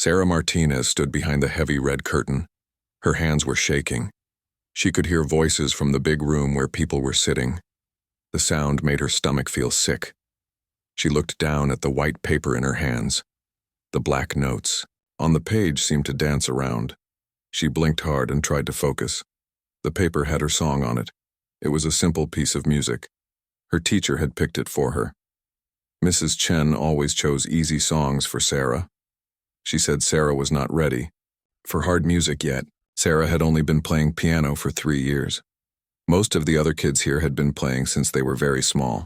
Sarah Martinez stood behind the heavy red curtain. Her hands were shaking. She could hear voices from the big room where people were sitting. The sound made her stomach feel sick. She looked down at the white paper in her hands. The black notes on the page seemed to dance around. She blinked hard and tried to focus. The paper had her song on it. It was a simple piece of music. Her teacher had picked it for her. Mrs. Chen always chose easy songs for Sarah. She said Sarah was not ready for hard music yet. Sarah had only been playing piano for 3 years. Most of the other kids here had been playing since they were very small.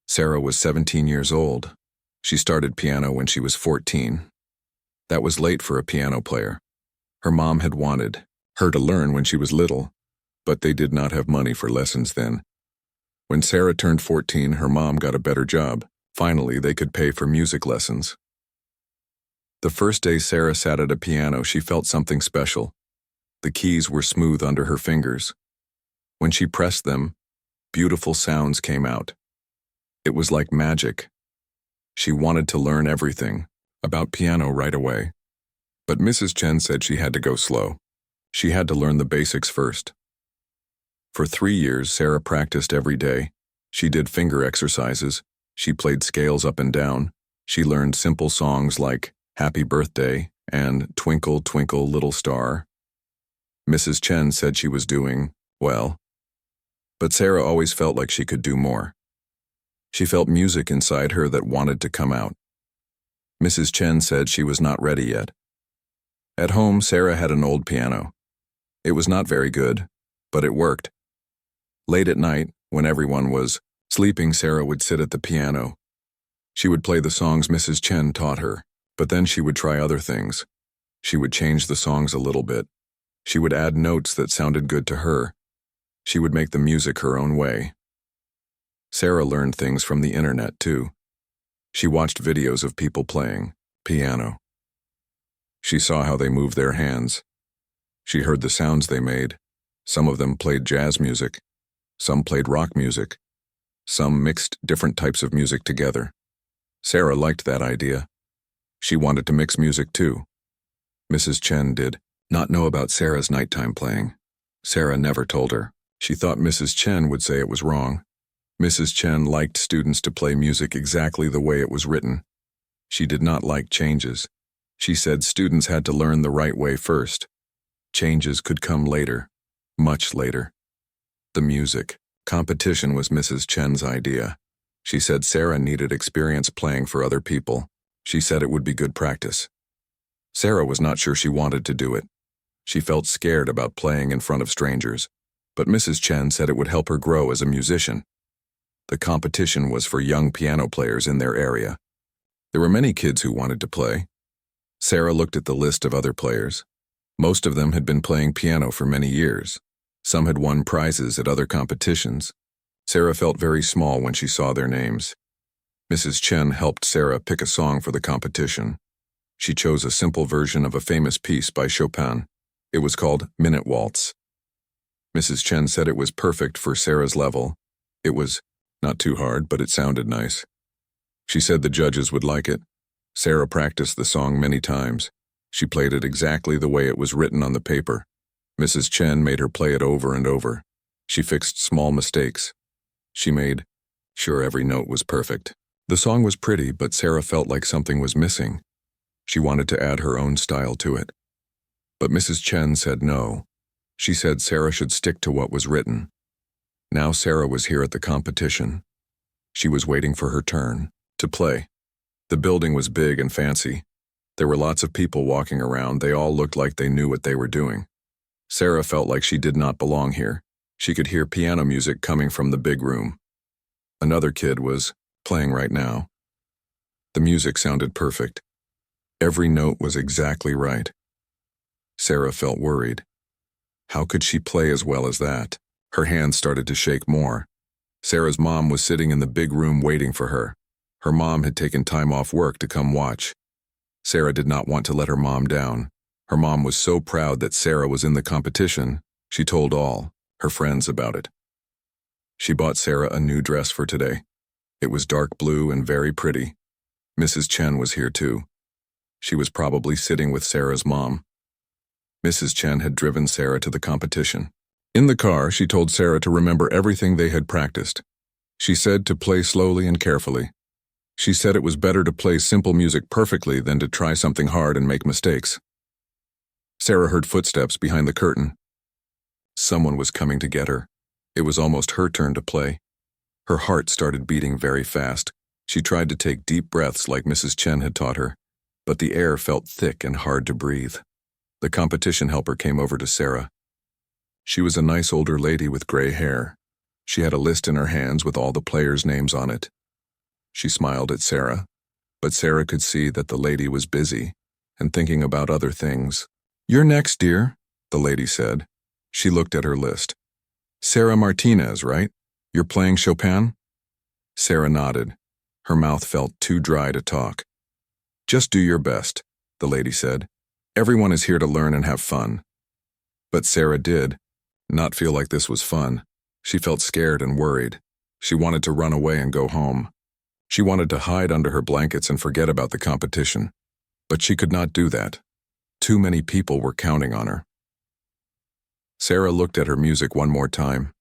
Sarah was 17 years old. She started piano when she was 14. That was late for a piano player. Her mom had wanted her to learn when she was little, but they did not have money for lessons then. When Sarah turned 14, her mom got a better job. Finally, they could pay for music lessons. The first day Sarah sat at a piano, she felt something special. The keys were smooth under her fingers. When she pressed them, beautiful sounds came out. It was like magic. She wanted to learn everything about piano right away. But Mrs. Chen said she had to go slow. She had to learn the basics first. For 3 years, Sarah practiced every day. She did finger exercises. She played scales up and down. She learned simple songs like Happy Birthday and Twinkle, Twinkle, Little Star. Mrs. Chen said she was doing well. But Sarah always felt like she could do more. She felt music inside her that wanted to come out. Mrs. Chen said she was not ready yet. At home, Sarah had an old piano. It was not very good, but it worked. Late at night, when everyone was sleeping, Sarah would sit at the piano. She would play the songs Mrs. Chen taught her, but then she would try other things. She would change the songs a little bit. She would add notes that sounded good to her. She would make the music her own way. Sarah learned things from the internet, too. She watched videos of people playing piano. She saw how they moved their hands. She heard the sounds they made. Some of them played jazz music. Some played rock music. Some mixed different types of music together. Sarah liked that idea. She wanted to mix music, too. Mrs. Chen did not know about Sarah's nighttime playing. Sarah never told her. She thought Mrs. Chen would say it was wrong. Mrs. Chen liked students to play music exactly the way it was written. She did not like changes. She said students had to learn the right way first. Changes could come later, much later. The music competition was Mrs. Chen's idea. She said Sarah needed experience playing for other people. She said it would be good practice. Sarah was not sure she wanted to do it. She felt scared about playing in front of strangers, but Mrs. Chen said it would help her grow as a musician. The competition was for young piano players in their area. There were many kids who wanted to play. Sarah looked at the list of other players. Most of them had been playing piano for many years. Some had won prizes at other competitions. Sarah felt very small when she saw their names. Mrs. Chen helped Sarah pick a song for the competition. She chose a simple version of a famous piece by Chopin. It was called Minute Waltz. Mrs. Chen said it was perfect for Sarah's level. It was not too hard, but it sounded nice. She said the judges would like it. Sarah practiced the song many times. She played it exactly the way it was written on the paper. Mrs. Chen made her play it over and over. She fixed small mistakes. She made sure every note was perfect. The song was pretty, but Sarah felt like something was missing. She wanted to add her own style to it. But Mrs. Chen said no. She said Sarah should stick to what was written. Now Sarah was here at the competition. She was waiting for her turn to play. The building was big and fancy. There were lots of people walking around. They all looked like they knew what they were doing. Sarah felt like she did not belong here. She could hear piano music coming from the big room. Another kid was playing right now. The music sounded perfect. Every note was exactly right. Sarah felt worried. How could she play as well as that? Her hands started to shake more. Sarah's mom was sitting in the big room waiting for her. Her mom had taken time off work to come watch. Sarah did not want to let her mom down. Her mom was so proud that Sarah was in the competition, she told all her friends about it. She bought Sarah a new dress for today. It was dark blue and very pretty. Mrs. Chen was here too. She was probably sitting with Sarah's mom. Mrs. Chen had driven Sarah to the competition. In the car, she told Sarah to remember everything they had practiced. She said to play slowly and carefully. She said it was better to play simple music perfectly than to try something hard and make mistakes. Sarah heard footsteps behind the curtain. Someone was coming to get her. It was almost her turn to play. Her heart started beating very fast. She tried to take deep breaths like Mrs. Chen had taught her, but the air felt thick and hard to breathe. The competition helper came over to Sarah. She was a nice older lady with gray hair. She had a list in her hands with all the players' names on it. She smiled at Sarah, but Sarah could see that the lady was busy and thinking about other things. "You're next, dear," the lady said. She looked at her list. "Sarah Martinez, right? You're playing Chopin?" Sarah nodded. Her mouth felt too dry to talk. "Just do your best," the lady said. "Everyone is here to learn and have fun." But Sarah did not feel like this was fun. She felt scared and worried. She wanted to run away and go home. She wanted to hide under her blankets and forget about the competition. But she could not do that. Too many people were counting on her. Sarah looked at her music one more time.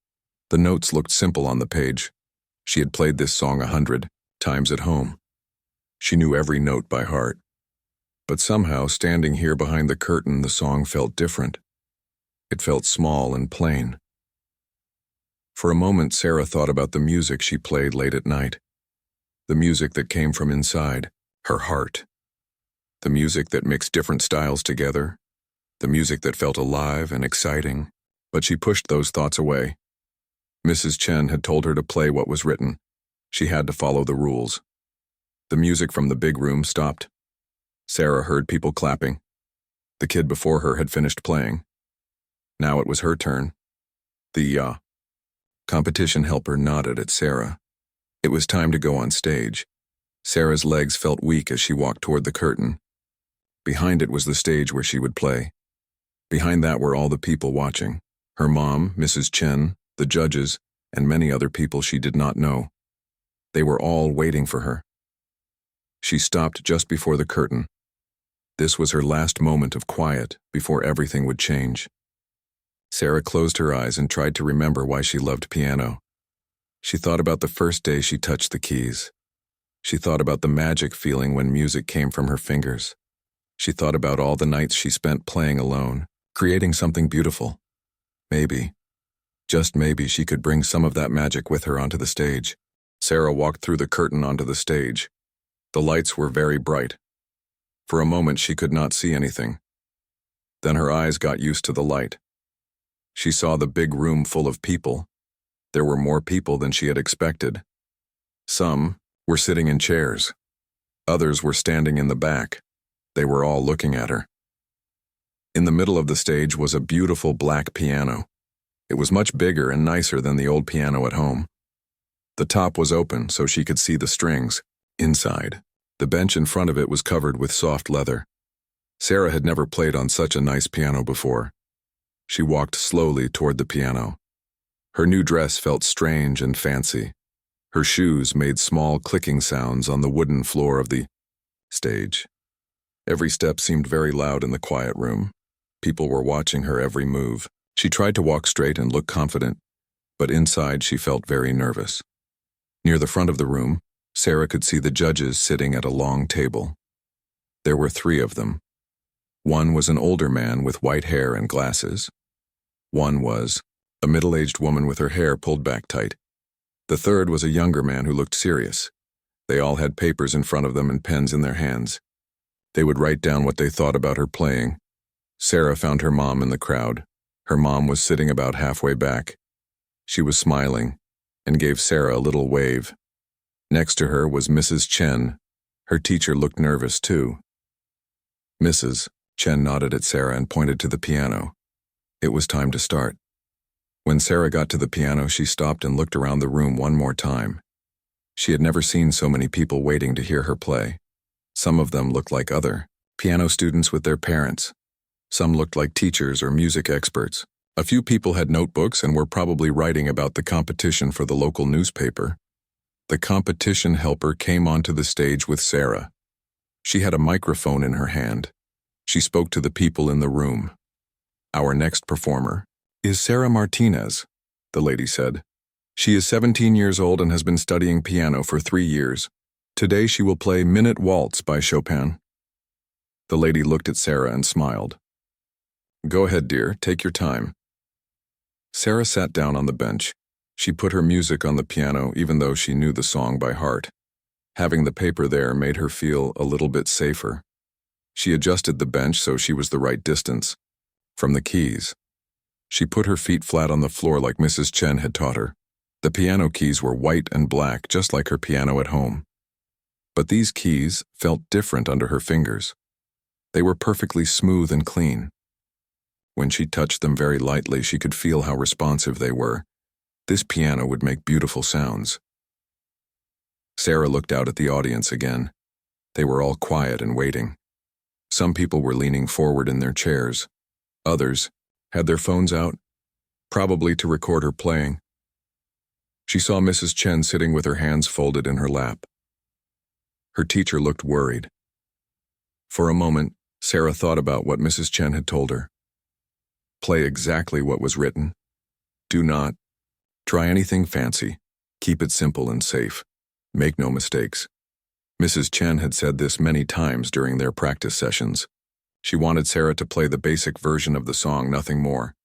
The notes looked simple on the page. She had played this song 100 times at home. She knew every note by heart. But somehow, standing here behind the curtain, the song felt different. It felt small and plain. For a moment, Sarah thought about the music she played late at night. The music that came from inside, her heart. The music that mixed different styles together. The music that felt alive and exciting. But she pushed those thoughts away. Mrs. Chen had told her to play what was written. She had to follow the rules. The music from the big room stopped. Sarah heard people clapping. The kid before her had finished playing. Now it was her turn. The competition helper nodded at Sarah. It was time to go on stage. Sarah's legs felt weak as she walked toward the curtain. Behind it was the stage where she would play. Behind that were all the people watching. Her mom, Mrs. Chen, the judges, and many other people she did not know. They were all waiting for her. She stopped just before the curtain. This was her last moment of quiet before everything would change. Sarah closed her eyes and tried to remember why she loved piano. She thought about the first day she touched the keys. She thought about the magic feeling when music came from her fingers. She thought about all the nights she spent playing alone, creating something beautiful. Maybe, just maybe, she could bring some of that magic with her onto the stage. Sarah walked through the curtain onto the stage. The lights were very bright. For a moment she could not see anything. Then her eyes got used to the light. She saw the big room full of people. There were more people than she had expected. Some were sitting in chairs. Others were standing in the back. They were all looking at her. In the middle of the stage was a beautiful black piano. It was much bigger and nicer than the old piano at home. The top was open so she could see the strings. Inside, the bench in front of it was covered with soft leather. Sarah had never played on such a nice piano before. She walked slowly toward the piano. Her new dress felt strange and fancy. Her shoes made small clicking sounds on the wooden floor of the stage. Every step seemed very loud in the quiet room. People were watching her every move. She tried to walk straight and look confident, but inside she felt very nervous. Near the front of the room, Sarah could see the judges sitting at a long table. There were 3 of them. One was an older man with white hair and glasses. One was a middle-aged woman with her hair pulled back tight. The third was a younger man who looked serious. They all had papers in front of them and pens in their hands. They would write down what they thought about her playing. Sarah found her mom in the crowd. Her mom was sitting about halfway back. She was smiling and gave Sarah a little wave. Next to her was Mrs. Chen. Her teacher looked nervous too. Mrs. Chen nodded at Sarah and pointed to the piano. It was time to start. When Sarah got to the piano, she stopped and looked around the room one more time. She had never seen so many people waiting to hear her play. Some of them looked like other piano students with their parents. Some looked like teachers or music experts. A few people had notebooks and were probably writing about the competition for the local newspaper. The competition helper came onto the stage with Sarah. She had a microphone in her hand. She spoke to the people in the room. "Our next performer is Sarah Martinez," the lady said. "She is 17 years old and has been studying piano for 3 years. Today she will play Minute Waltz by Chopin." The lady looked at Sarah and smiled. "Go ahead, dear, take your time." Sarah sat down on the bench. She put her music on the piano even though she knew the song by heart. Having the paper there made her feel a little bit safer. She adjusted the bench so she was the right distance from the keys. She put her feet flat on the floor like Mrs. Chen had taught her. The piano keys were white and black, just like her piano at home. But these keys felt different under her fingers. They were perfectly smooth and clean. When she touched them very lightly, she could feel how responsive they were. This piano would make beautiful sounds. Sarah looked out at the audience again. They were all quiet and waiting. Some people were leaning forward in their chairs. Others had their phones out, probably to record her playing. She saw Mrs. Chen sitting with her hands folded in her lap. Her teacher looked worried. For a moment, Sarah thought about what Mrs. Chen had told her. Play exactly what was written. Do not try anything fancy. Keep it simple and safe. Make no mistakes. Mrs. Chen had said this many times during their practice sessions. She wanted Sarah to play the basic version of the song, nothing more.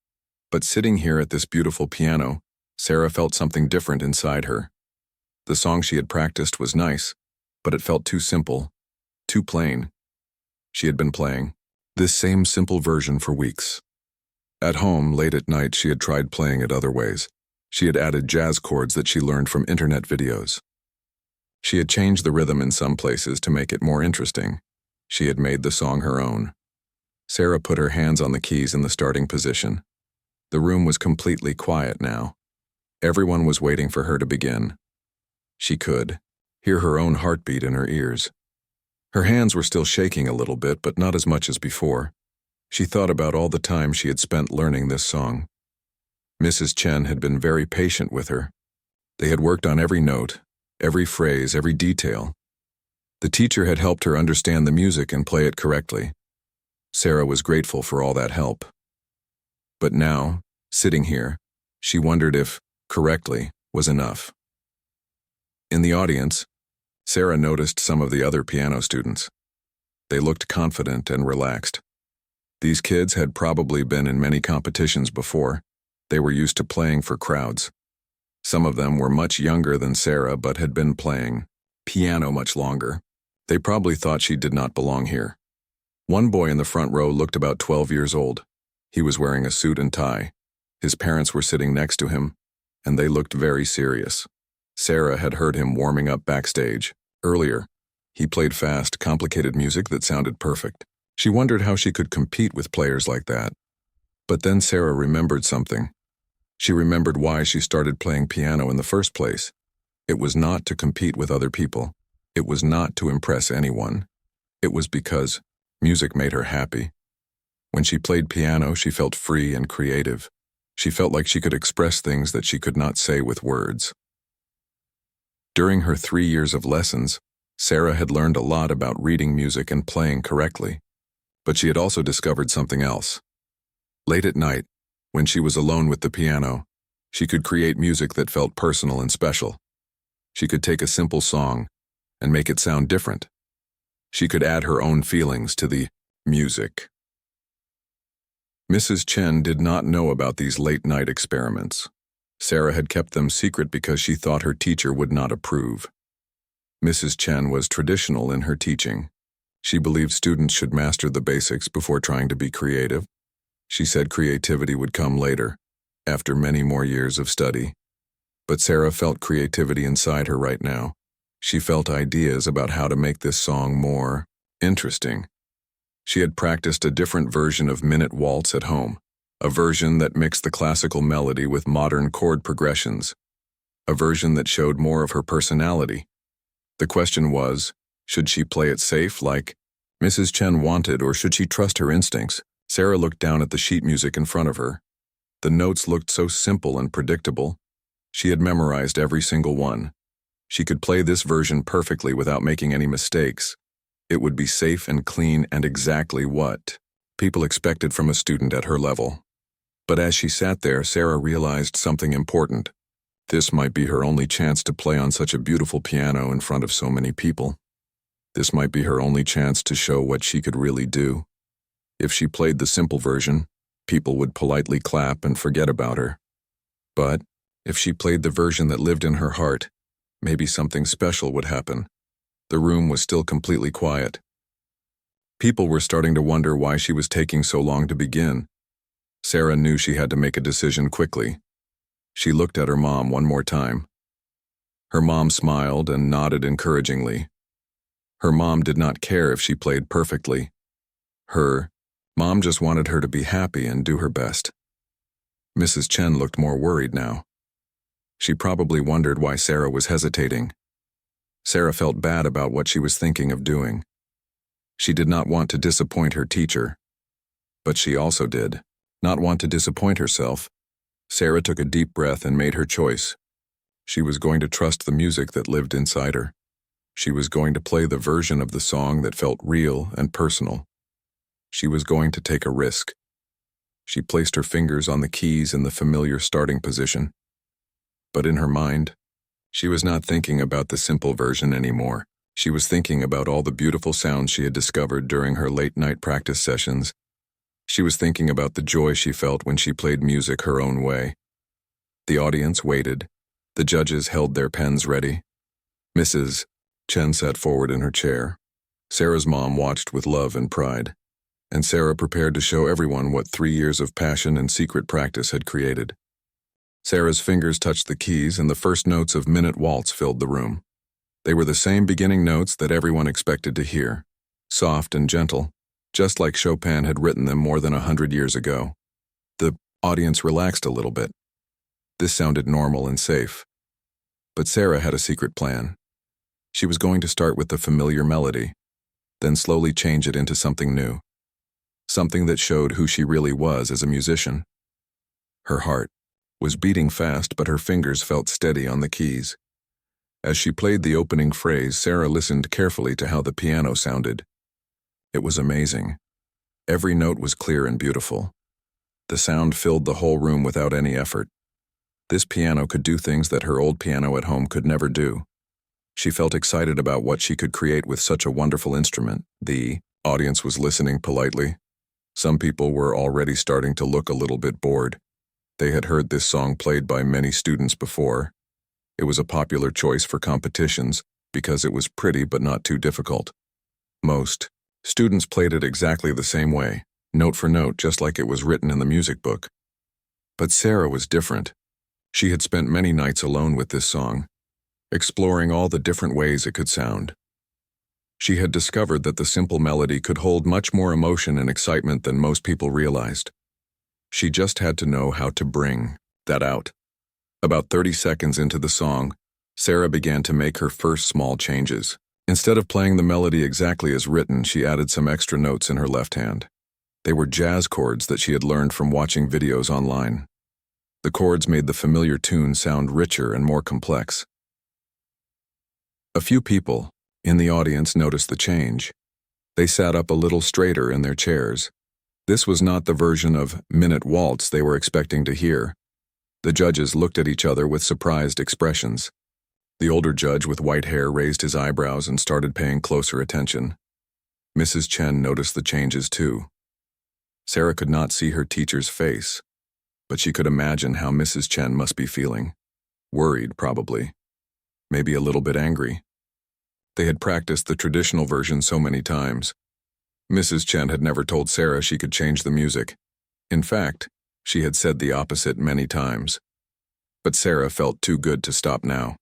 But sitting here at this beautiful piano, Sarah felt something different inside her. The song she had practiced was nice, but it felt too simple, too plain. She had been playing this same simple version for weeks. At home, late at night, she had tried playing it other ways. She had added jazz chords that she learned from internet videos. She had changed the rhythm in some places to make it more interesting. She had made the song her own. Sarah put her hands on the keys in the starting position. The room was completely quiet now. Everyone was waiting for her to begin. She could hear her own heartbeat in her ears. Her hands were still shaking a little bit, but not as much as before. She thought about all the time she had spent learning this song. Mrs. Chen had been very patient with her. They had worked on every note, every phrase, every detail. The teacher had helped her understand the music and play it correctly. Sarah was grateful for all that help. But now, sitting here, she wondered if correctly was enough. In the audience, Sarah noticed some of the other piano students. They looked confident and relaxed. These kids had probably been in many competitions before. They were used to playing for crowds. Some of them were much younger than Sarah but had been playing piano much longer. They probably thought she did not belong here. One boy in the front row looked about 12 years old. He was wearing a suit and tie. His parents were sitting next to him, and they looked very serious. Sarah had heard him warming up backstage. Earlier, he played fast, complicated music that sounded perfect. She wondered how she could compete with players like that. But then Sarah remembered something. She remembered why she started playing piano in the first place. It was not to compete with other people. It was not to impress anyone. It was because music made her happy. When she played piano, she felt free and creative. She felt like she could express things that she could not say with words. During her 3 years of lessons, Sarah had learned a lot about reading music and playing correctly. But she had also discovered something else. Late at night, when she was alone with the piano, she could create music that felt personal and special. She could take a simple song and make it sound different. She could add her own feelings to the music. Mrs. Chen did not know about these late-night experiments. Sarah had kept them secret because she thought her teacher would not approve. Mrs. Chen was traditional in her teaching. She believed students should master the basics before trying to be creative. She said creativity would come later, after many more years of study. But Sarah felt creativity inside her right now. She felt ideas about how to make this song more interesting. She had practiced a different version of Minute Waltz at home, a version that mixed the classical melody with modern chord progressions, a version that showed more of her personality. The question was, should she play it safe like Mrs. Chen wanted, or should she trust her instincts? Sarah looked down at the sheet music in front of her. The notes looked so simple and predictable. She had memorized every single one. She could play this version perfectly without making any mistakes. It would be safe and clean and exactly what people expected from a student at her level. But as she sat there, Sarah realized something important. This might be her only chance to play on such a beautiful piano in front of so many people. This might be her only chance to show what she could really do. If she played the simple version, people would politely clap and forget about her. But if she played the version that lived in her heart, maybe something special would happen. The room was still completely quiet. People were starting to wonder why she was taking so long to begin. Sarah knew she had to make a decision quickly. She looked at her mom one more time. Her mom smiled and nodded encouragingly. Her mom did not care if she played perfectly. Her mom just wanted her to be happy and do her best. Mrs. Chen looked more worried now. She probably wondered why Sarah was hesitating. Sarah felt bad about what she was thinking of doing. She did not want to disappoint her teacher. But she also did not want to disappoint herself. Sarah took a deep breath and made her choice. She was going to trust the music that lived inside her. She was going to play the version of the song that felt real and personal. She was going to take a risk. She placed her fingers on the keys in the familiar starting position. But in her mind, she was not thinking about the simple version anymore. She was thinking about all the beautiful sounds she had discovered during her late-night practice sessions. She was thinking about the joy she felt when she played music her own way. The audience waited. The judges held their pens ready. Mrs. Chen sat forward in her chair. Sarah's mom watched with love and pride. And Sarah prepared to show everyone what 3 years of passion and secret practice had created. Sarah's fingers touched the keys, and the first notes of Minute Waltz filled the room. They were the same beginning notes that everyone expected to hear, soft and gentle, just like Chopin had written them more than 100 years ago. The audience relaxed a little bit. This sounded normal and safe. But Sarah had a secret plan. She was going to start with the familiar melody, then slowly change it into something new, something that showed who she really was as a musician. Her heart was beating fast, but her fingers felt steady on the keys. As she played the opening phrase, Sarah listened carefully to how the piano sounded. It was amazing. Every note was clear and beautiful. The sound filled the whole room without any effort. This piano could do things that her old piano at home could never do. She felt excited about what she could create with such a wonderful instrument. The audience was listening politely. Some people were already starting to look a little bit bored. They had heard this song played by many students before. It was a popular choice for competitions because it was pretty but not too difficult. Most students played it exactly the same way, note for note, just like it was written in the music book. But Sarah was different. She had spent many nights alone with this song, exploring all the different ways it could sound. She had discovered that the simple melody could hold much more emotion and excitement than most people realized. She just had to know how to bring that out. About 30 seconds into the song, Sarah began to make her first small changes. Instead of playing the melody exactly as written, she added some extra notes in her left hand. They were jazz chords that she had learned from watching videos online. The chords made the familiar tune sound richer and more complex. A few people in the audience noticed the change. They sat up a little straighter in their chairs. This was not the version of Minute Waltz they were expecting to hear. The judges looked at each other with surprised expressions. The older judge with white hair raised his eyebrows and started paying closer attention. Mrs. Chen noticed the changes too. Sarah could not see her teacher's face, but she could imagine how Mrs. Chen must be feeling. Worried, probably. Maybe a little bit angry. They had practiced the traditional version so many times. Mrs. Chen had never told Sarah she could change the music. In fact, she had said the opposite many times. But Sarah felt too good to stop now.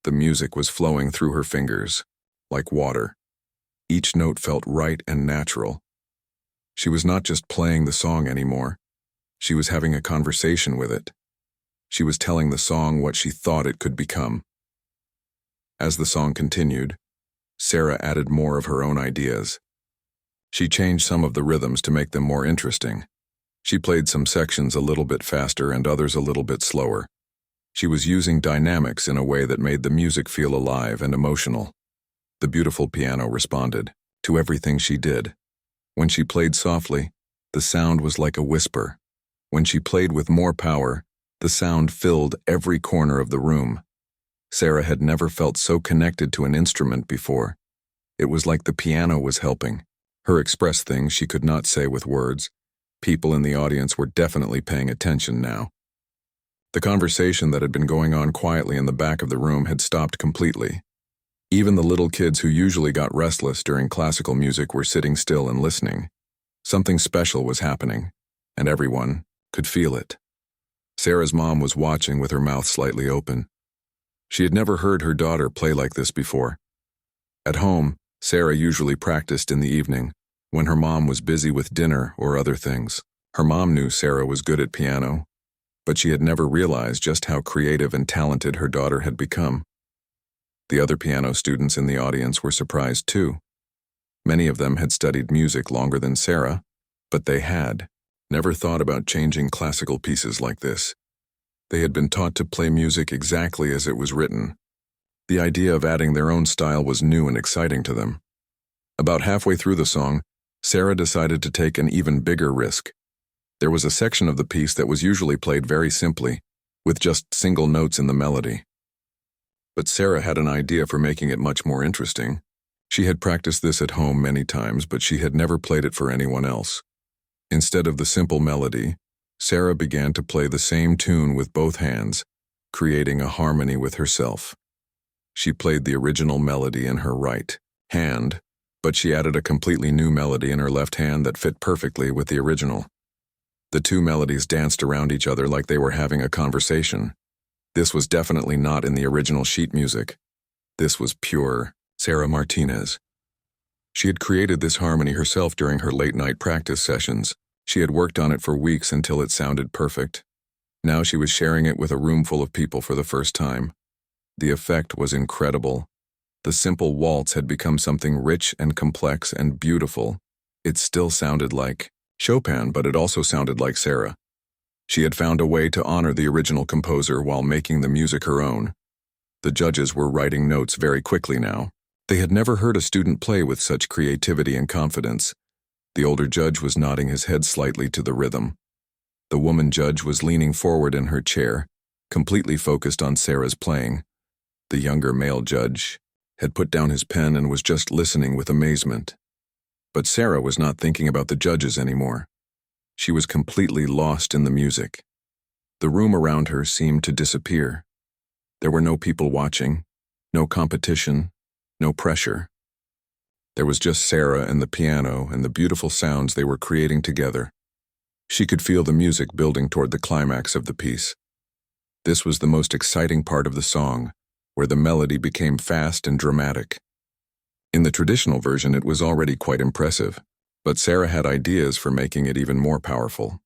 The music was flowing through her fingers, like water. Each note felt right and natural. She was not just playing the song anymore. She was having a conversation with it. She was telling the song what she thought it could become. As the song continued, Sarah added more of her own ideas. She changed some of the rhythms to make them more interesting. She played some sections a little bit faster and others a little bit slower. She was using dynamics in a way that made the music feel alive and emotional. The beautiful piano responded. to everything she did. When she played softly, the sound was like a whisper. When she played with more power, the sound filled every corner of the room. Sarah had never felt so connected to an instrument before. It was like the piano was helping her express things she could not say with words. People in the audience were definitely paying attention now. The conversation that had been going on quietly in the back of the room had stopped completely. Even the little kids who usually got restless during classical music were sitting still and listening. Something special was happening, and everyone could feel it. Sarah's mom was watching with her mouth slightly open. She had never heard her daughter play like this before. At home, Sarah usually practiced in the evening, when her mom was busy with dinner or other things. Her mom knew Sarah was good at piano, but she had never realized just how creative and talented her daughter had become. The other piano students in the audience were surprised too. Many of them had studied music longer than Sarah, but they had never thought about changing classical pieces like this. They had been taught to play music exactly as it was written. The idea of adding their own style was new and exciting to them. About halfway through the song, Sarah decided to take an even bigger risk. There was a section of the piece that was usually played very simply, with just single notes in the melody. But Sarah had an idea for making it much more interesting. She had practiced this at home many times, but she had never played it for anyone else. Instead of the simple melody, Sarah began to play the same tune with both hands, creating a harmony with herself. She played the original melody in her right hand, but she added a completely new melody in her left hand that fit perfectly with the original. The two melodies danced around each other like they were having a conversation. This was definitely not in the original sheet music. This was pure Sarah Martinez. She had created this harmony herself during her late-night practice sessions. She had worked on it for weeks until it sounded perfect. Now she was sharing it with a room full of people for the first time. The effect was incredible. The simple waltz had become something rich and complex and beautiful. It still sounded like Chopin, but it also sounded like Sarah. She had found a way to honor the original composer while making the music her own. The judges were writing notes very quickly now. They had never heard a student play with such creativity and confidence. The older judge was nodding his head slightly to the rhythm. The woman judge was leaning forward in her chair, completely focused on Sarah's playing. The younger male judge had put down his pen and was just listening with amazement. But Sarah was not thinking about the judges anymore. She was completely lost in the music. The room around her seemed to disappear. There were no people watching, no competition, no pressure. There was just Sarah and the piano and the beautiful sounds they were creating together. She could feel the music building toward the climax of the piece. This was the most exciting part of the song, where the melody became fast and dramatic. In the traditional version, it was already quite impressive, but Sarah had ideas for making it even more powerful.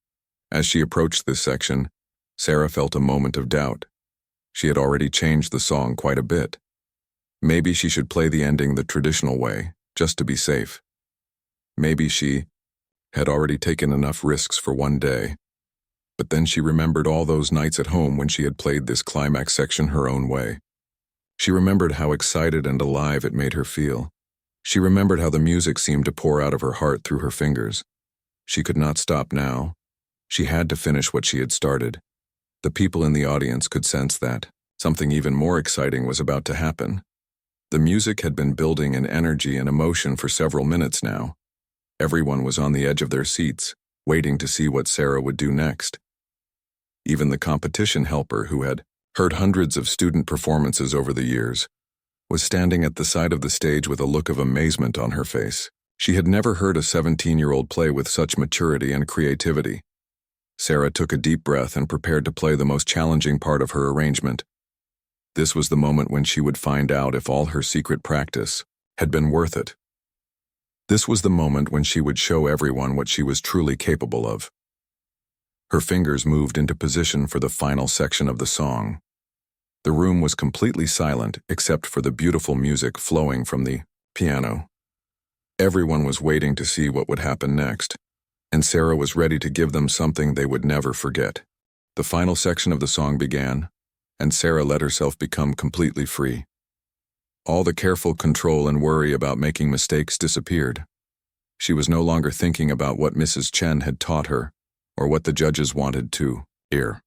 As she approached this section, Sarah felt a moment of doubt. She had already changed the song quite a bit. Maybe she should play the ending the traditional way, just to be safe. Maybe she had already taken enough risks for one day. But then she remembered all those nights at home when she had played this climax section her own way. She remembered how excited and alive it made her feel. She remembered how the music seemed to pour out of her heart through her fingers. She could not stop now. She had to finish what she had started. The people in the audience could sense that something even more exciting was about to happen. The music had been building in energy and emotion for several minutes now. Everyone was on the edge of their seats, waiting to see what Sarah would do next. Even the competition helper, who had heard hundreds of student performances over the years, was standing at the side of the stage with a look of amazement on her face. She had never heard a 17-year-old play with such maturity and creativity. Sarah took a deep breath and prepared to play the most challenging part of her arrangement. This was the moment when she would find out if all her secret practice had been worth it. This was the moment when she would show everyone what she was truly capable of. Her fingers moved into position for the final section of the song. The room was completely silent except for the beautiful music flowing from the piano. Everyone was waiting to see what would happen next, and Sarah was ready to give them something they would never forget. The final section of the song began, and Sarah let herself become completely free. All the careful control and worry about making mistakes disappeared. She was no longer thinking about what Mrs. Chen had taught her, or what the judges wanted to hear.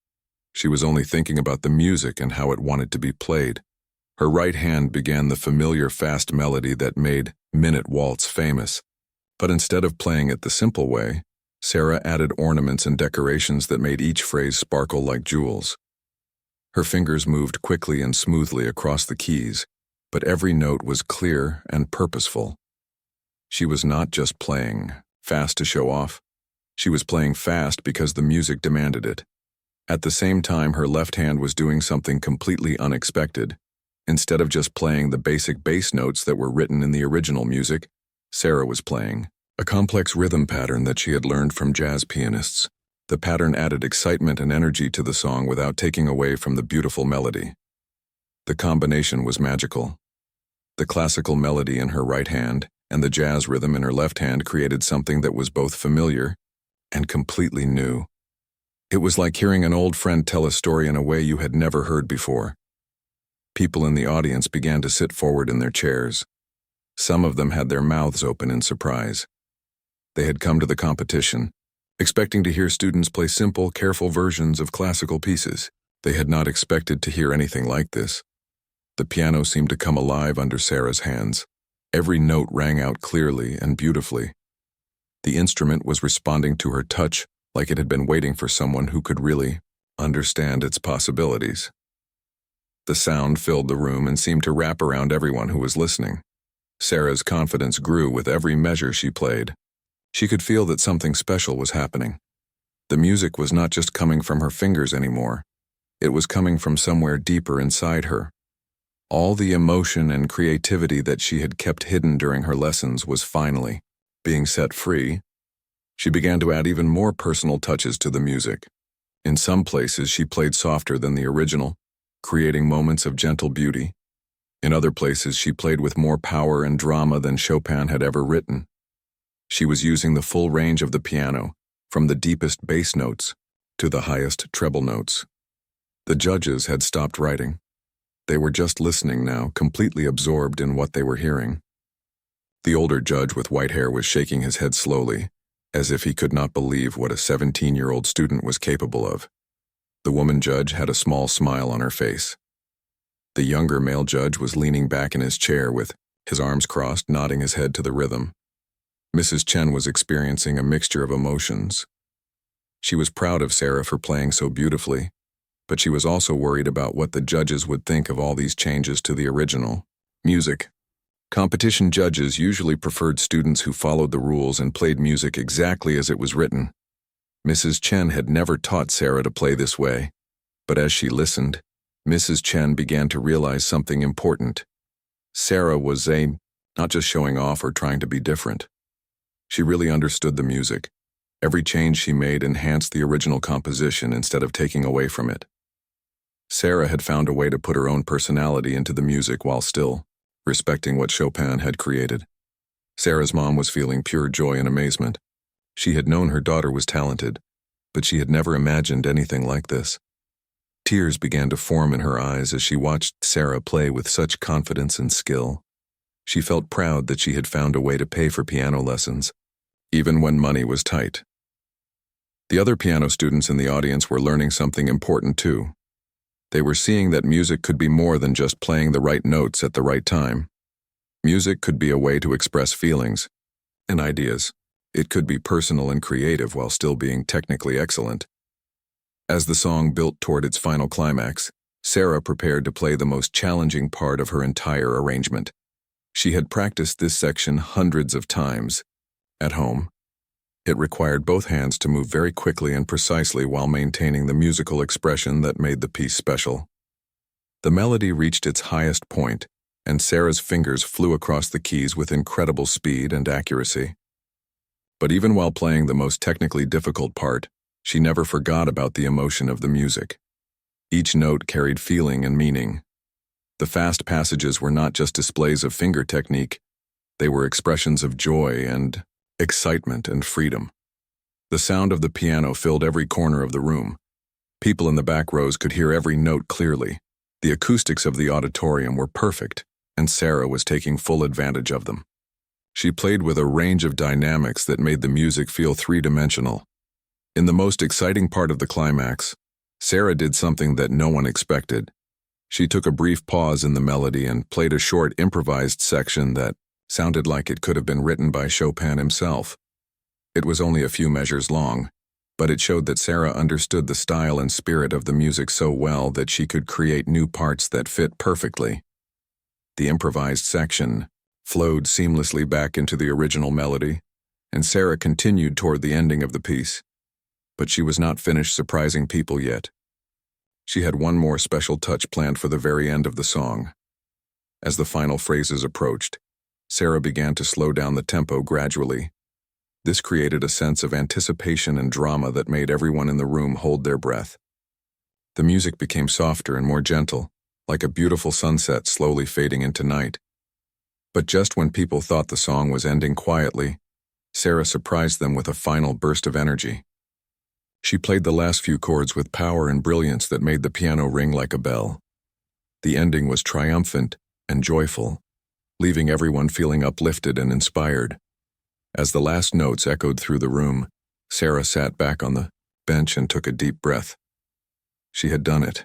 She was only thinking about the music and how it wanted to be played. Her right hand began the familiar fast melody that made Minute Waltz famous. But instead of playing it the simple way, Sarah added ornaments and decorations that made each phrase sparkle like jewels. Her fingers moved quickly and smoothly across the keys, but every note was clear and purposeful. She was not just playing fast to show off. She was playing fast because the music demanded it. At the same time, her left hand was doing something completely unexpected. Instead of just playing the basic bass notes that were written in the original music, Sarah was playing a complex rhythm pattern that she had learned from jazz pianists. The pattern added excitement and energy to the song without taking away from the beautiful melody. The combination was magical. The classical melody in her right hand and the jazz rhythm in her left hand created something that was both familiar and completely new. It was like hearing an old friend tell a story in a way you had never heard before. People in the audience began to sit forward in their chairs. Some of them had their mouths open in surprise. They had come to the competition, expecting to hear students play simple, careful versions of classical pieces. They had not expected to hear anything like this. The piano seemed to come alive under Sarah's hands. Every note rang out clearly and beautifully. The instrument was responding to her touch like it had been waiting for someone who could really understand its possibilities. The sound filled the room and seemed to wrap around everyone who was listening. Sarah's confidence grew with every measure she played. She could feel that something special was happening. The music was not just coming from her fingers anymore. It was coming from somewhere deeper inside her. All the emotion and creativity that she had kept hidden during her lessons was finally being set free. She began to add even more personal touches to the music. In some places, she played softer than the original, creating moments of gentle beauty. In other places, she played with more power and drama than Chopin had ever written. She was using the full range of the piano, from the deepest bass notes to the highest treble notes. The judges had stopped writing. They were just listening now, completely absorbed in what they were hearing. The older judge with white hair was shaking his head slowly, as if he could not believe what a 17-year-old student was capable of. The woman judge had a small smile on her face. The younger male judge was leaning back in his chair with his arms crossed, nodding his head to the rhythm. Mrs. Chen was experiencing a mixture of emotions. She was proud of Sarah for playing so beautifully, but she was also worried about what the judges would think of all these changes to the original music. Competition judges usually preferred students who followed the rules and played music exactly as it was written. Mrs. Chen had never taught Sarah to play this way, but as she listened, Mrs. Chen began to realize something important. Sarah was not just showing off or trying to be different. She really understood the music. Every change she made enhanced the original composition instead of taking away from it. Sarah had found a way to put her own personality into the music while still respecting what Chopin had created. Sarah's mom was feeling pure joy and amazement. She had known her daughter was talented, but she had never imagined anything like this. Tears began to form in her eyes as she watched Sarah play with such confidence and skill. She felt proud that she had found a way to pay for piano lessons, even when money was tight. The other piano students in the audience were learning something important too. They were seeing that music could be more than just playing the right notes at the right time. Music could be a way to express feelings and ideas. It could be personal and creative while still being technically excellent. As the song built toward its final climax, Sarah prepared to play the most challenging part of her entire arrangement. She had practiced this section hundreds of times. At home, it required both hands to move very quickly and precisely while maintaining the musical expression that made the piece special. The melody reached its highest point, and Sarah's fingers flew across the keys with incredible speed and accuracy. But even while playing the most technically difficult part, she never forgot about the emotion of the music. Each note carried feeling and meaning. The fast passages were not just displays of finger technique, they were expressions of joy and excitement and freedom. The sound of the piano filled every corner of the room. People in the back rows could hear every note clearly. The acoustics of the auditorium were perfect, and Sarah was taking full advantage of them. She played with a range of dynamics that made the music feel three-dimensional. In the most exciting part of the climax, Sarah did something that no one expected. She took a brief pause in the melody and played a short improvised section that sounded like it could have been written by Chopin himself. It was only a few measures long, but it showed that Sarah understood the style and spirit of the music so well that she could create new parts that fit perfectly. The improvised section flowed seamlessly back into the original melody, and Sarah continued toward the ending of the piece. But she was not finished surprising people yet. She had one more special touch planned for the very end of the song. As the final phrases approached, Sarah began to slow down the tempo gradually. This created a sense of anticipation and drama that made everyone in the room hold their breath. The music became softer and more gentle, like a beautiful sunset slowly fading into night. But just when people thought the song was ending quietly, Sarah surprised them with a final burst of energy. She played the last few chords with power and brilliance that made the piano ring like a bell. The ending was triumphant and joyful, leaving everyone feeling uplifted and inspired. As the last notes echoed through the room, Sarah sat back on the bench and took a deep breath. She had done it.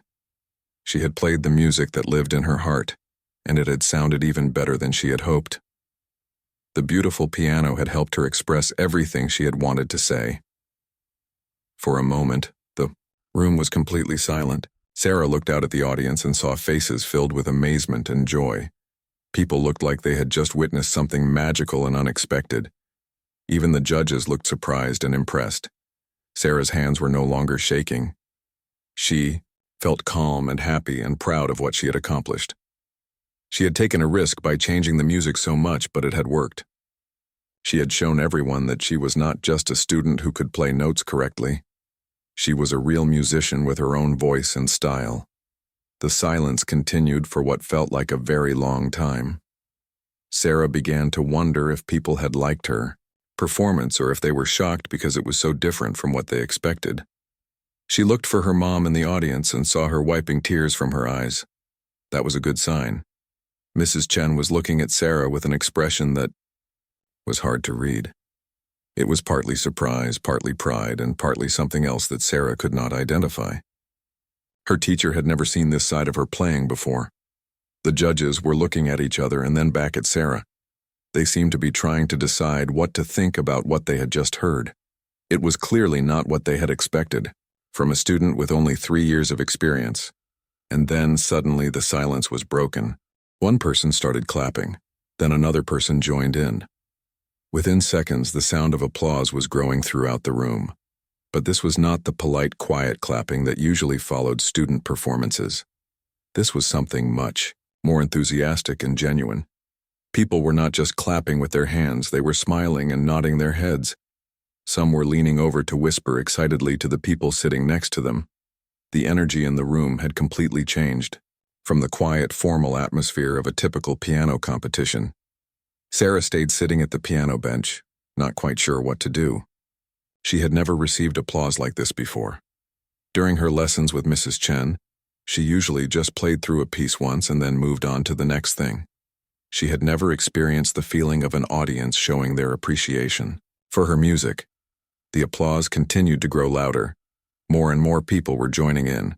She had played the music that lived in her heart, and it had sounded even better than she had hoped. The beautiful piano had helped her express everything she had wanted to say. For a moment, the room was completely silent. Sarah looked out at the audience and saw faces filled with amazement and joy. People looked like they had just witnessed something magical and unexpected. Even the judges looked surprised and impressed. Sarah's hands were no longer shaking. She felt calm and happy and proud of what she had accomplished. She had taken a risk by changing the music so much, but it had worked. She had shown everyone that she was not just a student who could play notes correctly. She was a real musician with her own voice and style. The silence continued for what felt like a very long time. Sarah began to wonder if people had liked her performance or if they were shocked because it was so different from what they expected. She looked for her mom in the audience and saw her wiping tears from her eyes. That was a good sign. Mrs. Chen was looking at Sarah with an expression that was hard to read. It was partly surprise, partly pride, and partly something else that Sarah could not identify. Her teacher had never seen this side of her playing before. The judges were looking at each other and then back at Sarah. They seemed to be trying to decide what to think about what they had just heard. It was clearly not what they had expected, from a student with only 3 years of experience. And then suddenly the silence was broken. One person started clapping, then another person joined in. Within seconds, the sound of applause was growing throughout the room. But this was not the polite, quiet clapping that usually followed student performances. This was something much more enthusiastic and genuine. People were not just clapping with their hands, they were smiling and nodding their heads. Some were leaning over to whisper excitedly to the people sitting next to them. The energy in the room had completely changed, from the quiet, formal atmosphere of a typical piano competition. Sarah stayed sitting at the piano bench, not quite sure what to do. She had never received applause like this before. During her lessons with Mrs. Chen, she usually just played through a piece once and then moved on to the next thing. She had never experienced the feeling of an audience showing their appreciation for her music. The applause continued to grow louder. More and more people were joining in.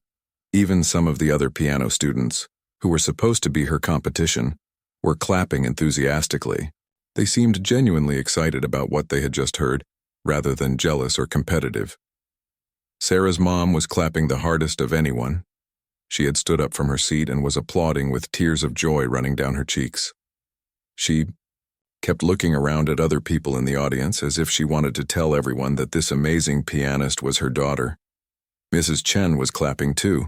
Even some of the other piano students, who were supposed to be her competition, were clapping enthusiastically. They seemed genuinely excited about what they had just heard, rather than jealous or competitive. Sarah's mom was clapping the hardest of anyone. She had stood up from her seat and was applauding with tears of joy running down her cheeks. She kept looking around at other people in the audience as if she wanted to tell everyone that this amazing pianist was her daughter. Mrs. Chen was clapping too,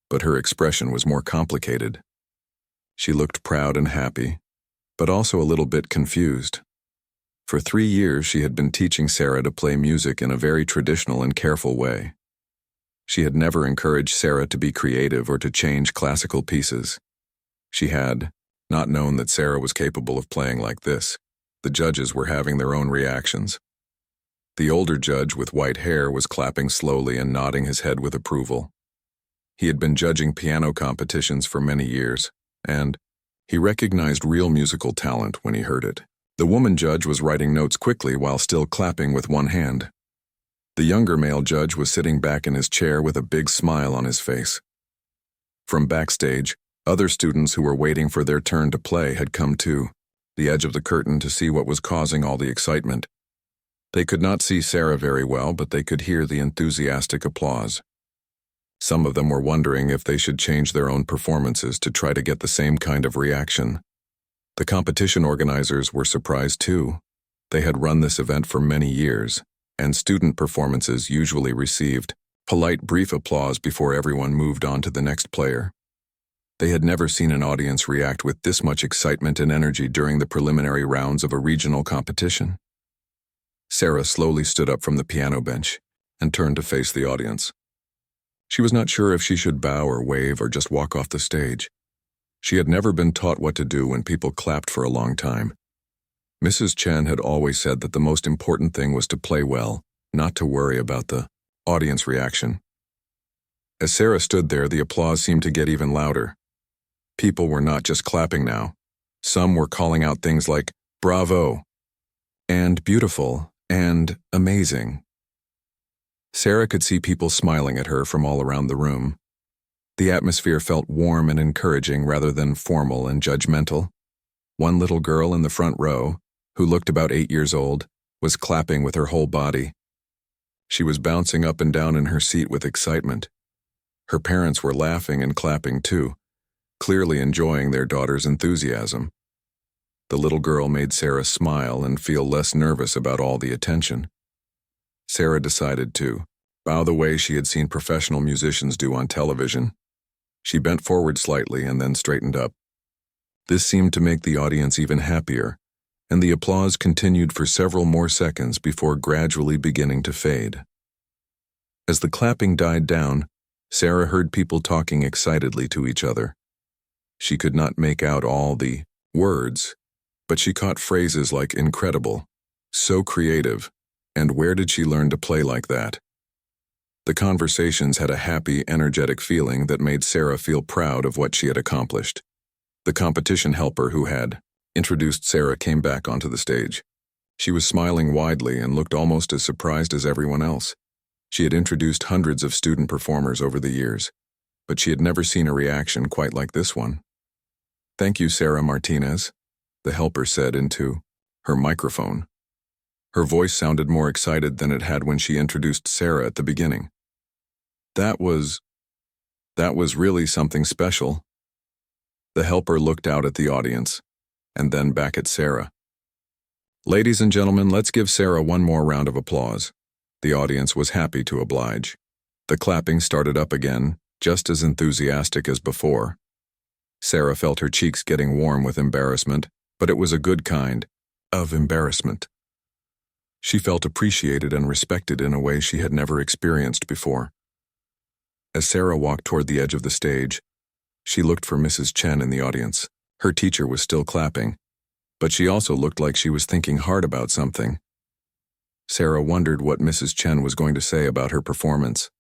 but her expression was more complicated. She looked proud and happy, but also a little bit confused. For 3 years, she had been teaching Sarah to play music in a very traditional and careful way. She had never encouraged Sarah to be creative or to change classical pieces. She had not known that Sarah was capable of playing like this. The judges were having their own reactions. The older judge with white hair was clapping slowly and nodding his head with approval. He had been judging piano competitions for many years, and He recognized real musical talent when he heard it. The woman judge was writing notes quickly while still clapping with one hand. The younger male judge was sitting back in his chair with a big smile on his face. From backstage, other students who were waiting for their turn to play had come to the edge of the curtain to see what was causing all the excitement. They could not see Sarah very well, but they could hear the enthusiastic applause. Some of them were wondering if they should change their own performances to try to get the same kind of reaction. The competition organizers were surprised too. They had run this event for many years, and student performances usually received polite brief applause before everyone moved on to the next player. They had never seen an audience react with this much excitement and energy during the preliminary rounds of a regional competition. Sarah slowly stood up from the piano bench and turned to face the audience. She was not sure if she should bow or wave or just walk off the stage. She had never been taught what to do when people clapped for a long time. Mrs. Chen had always said that the most important thing was to play well, not to worry about the audience reaction. As Sarah stood there, the applause seemed to get even louder. People were not just clapping now. Some were calling out things like, "Bravo," and "beautiful," and "amazing." Sarah could see people smiling at her from all around the room. The atmosphere felt warm and encouraging rather than formal and judgmental. One little girl in the front row, who looked about 8 years old, was clapping with her whole body. She was bouncing up and down in her seat with excitement. Her parents were laughing and clapping too, clearly enjoying their daughter's enthusiasm. The little girl made Sarah smile and feel less nervous about all the attention. Sarah decided to bow the way she had seen professional musicians do on television. She bent forward slightly and then straightened up. This seemed to make the audience even happier, and the applause continued for several more seconds before gradually beginning to fade. As the clapping died down, Sarah heard people talking excitedly to each other. She could not make out all the words, but she caught phrases like "incredible," "so creative," and "where did she learn to play like that?" The conversations had a happy, energetic feeling that made Sarah feel proud of what she had accomplished. The competition helper who had introduced Sarah came back onto the stage. She was smiling widely and looked almost as surprised as everyone else. She had introduced hundreds of student performers over the years, but she had never seen a reaction quite like this one. "Thank you, Sarah Martinez," the helper said into her microphone. Her voice sounded more excited than it had when she introduced Sarah at the beginning. That was really something special." The helper looked out at the audience, and then back at Sarah. "Ladies and gentlemen, let's give Sarah one more round of applause." The audience was happy to oblige. The clapping started up again, just as enthusiastic as before. Sarah felt her cheeks getting warm with embarrassment, but it was a good kind of embarrassment. She felt appreciated and respected in a way she had never experienced before. As Sarah walked toward the edge of the stage, she looked for Mrs. Chen in the audience. Her teacher was still clapping, but she also looked like she was thinking hard about something. Sarah wondered what Mrs. Chen was going to say about her performance.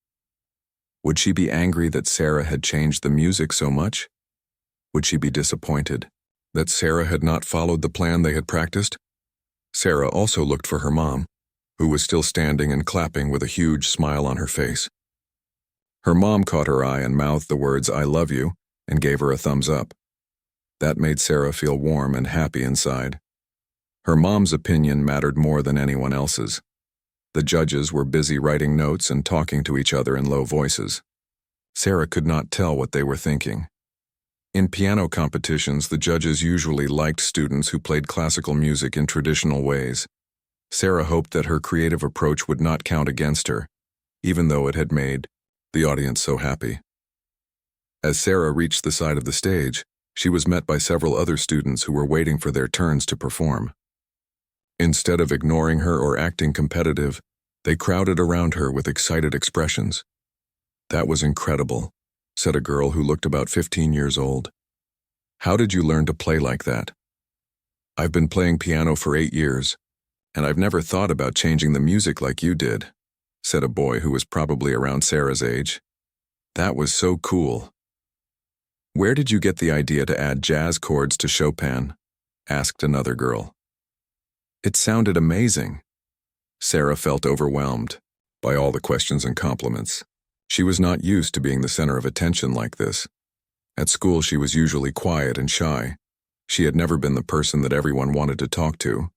Would she be angry that Sarah had changed the music so much? Would she be disappointed that Sarah had not followed the plan they had practiced? Sarah also looked for her mom, who was still standing and clapping with a huge smile on her face. Her mom caught her eye and mouthed the words "I love you" and gave her a thumbs up. That made Sarah feel warm and happy inside. Her mom's opinion mattered more than anyone else's. The judges were busy writing notes and talking to each other in low voices. Sarah could not tell what they were thinking. In piano competitions, the judges usually liked students who played classical music in traditional ways. Sarah hoped that her creative approach would not count against her, even though it had made the audience so happy. As Sarah reached the side of the stage, she was met by several other students who were waiting for their turns to perform. Instead of ignoring her or acting competitive, they crowded around her with excited expressions. "That was incredible," said a girl who looked about 15 years old. "How did you learn to play like that?" "I've been playing piano for 8 years, and I've never thought about changing the music like you did," said a boy who was probably around Sarah's age. "That was so cool." Where did you get the idea to add jazz chords to Chopin? Asked another girl. It sounded amazing. Sarah felt overwhelmed by all the questions and compliments. She was not used to being the center of attention like this. At school, she was usually quiet and shy. She had never been the person that everyone wanted to talk to.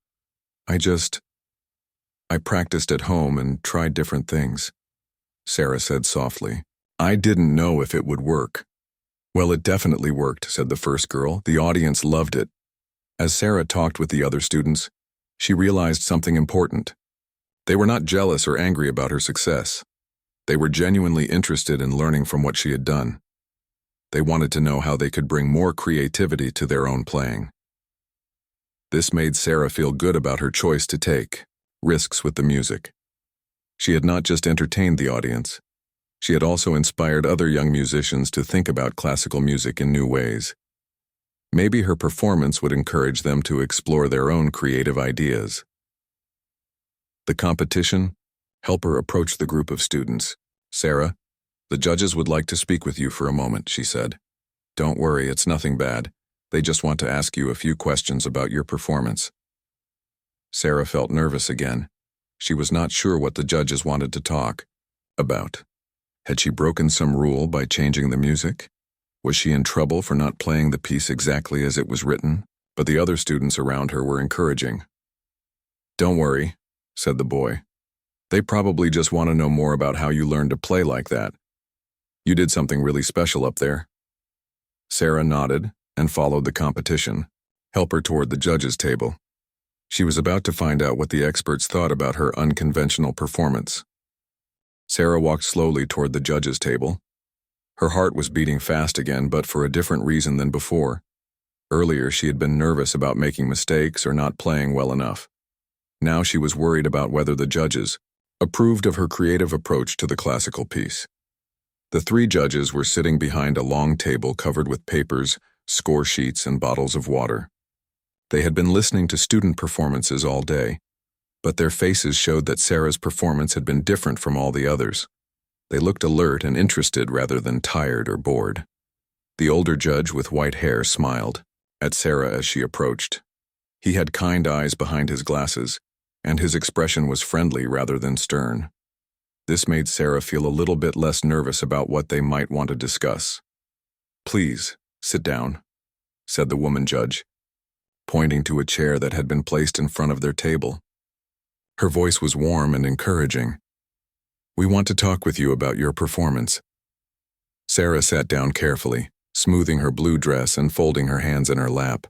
I practiced at home and tried different things, Sarah said softly. I didn't know if it would work. Well, it definitely worked, said the first girl. The audience loved it. As Sarah talked with the other students, she realized something important. They were not jealous or angry about her success. They were genuinely interested in learning from what she had done. They wanted to know how they could bring more creativity to their own playing. This made Sarah feel good about her choice to take risks with the music. She had not just entertained the audience. She had also inspired other young musicians to think about classical music in new ways. Maybe her performance would encourage them to explore their own creative ideas. The competition helped her approach the group of students. Sarah, the judges would like to speak with you for a moment, she said. Don't worry, it's nothing bad. They just want to ask you a few questions about your performance. Sarah felt nervous again. She was not sure what the judges wanted to talk about. Had she broken some rule by changing the music? Was she in trouble for not playing the piece exactly as it was written? But the other students around her were encouraging. Don't worry, said the boy. They probably just want to know more about how you learned to play like that. You did something really special up there. Sarah nodded and followed the competition, helped her toward the judges' table. She was about to find out what the experts thought about her unconventional performance. Sarah walked slowly toward the judges' table. Her heart was beating fast again, but for a different reason than before. Earlier, she had been nervous about making mistakes or not playing well enough. Now she was worried about whether the judges approved of her creative approach to the classical piece. The three judges were sitting behind a long table covered with papers, score sheets, and bottles of water. They had been listening to student performances all day, but their faces showed that Sarah's performance had been different from all the others. They looked alert and interested rather than tired or bored. The older judge with white hair smiled at Sarah as she approached. He had kind eyes behind his glasses, and his expression was friendly rather than stern. This made Sarah feel a little bit less nervous about what they might want to discuss. Please, sit down, said the woman judge, pointing to a chair that had been placed in front of their table. Her voice was warm and encouraging. We want to talk with you about your performance. Sarah sat down carefully, smoothing her blue dress and folding her hands in her lap.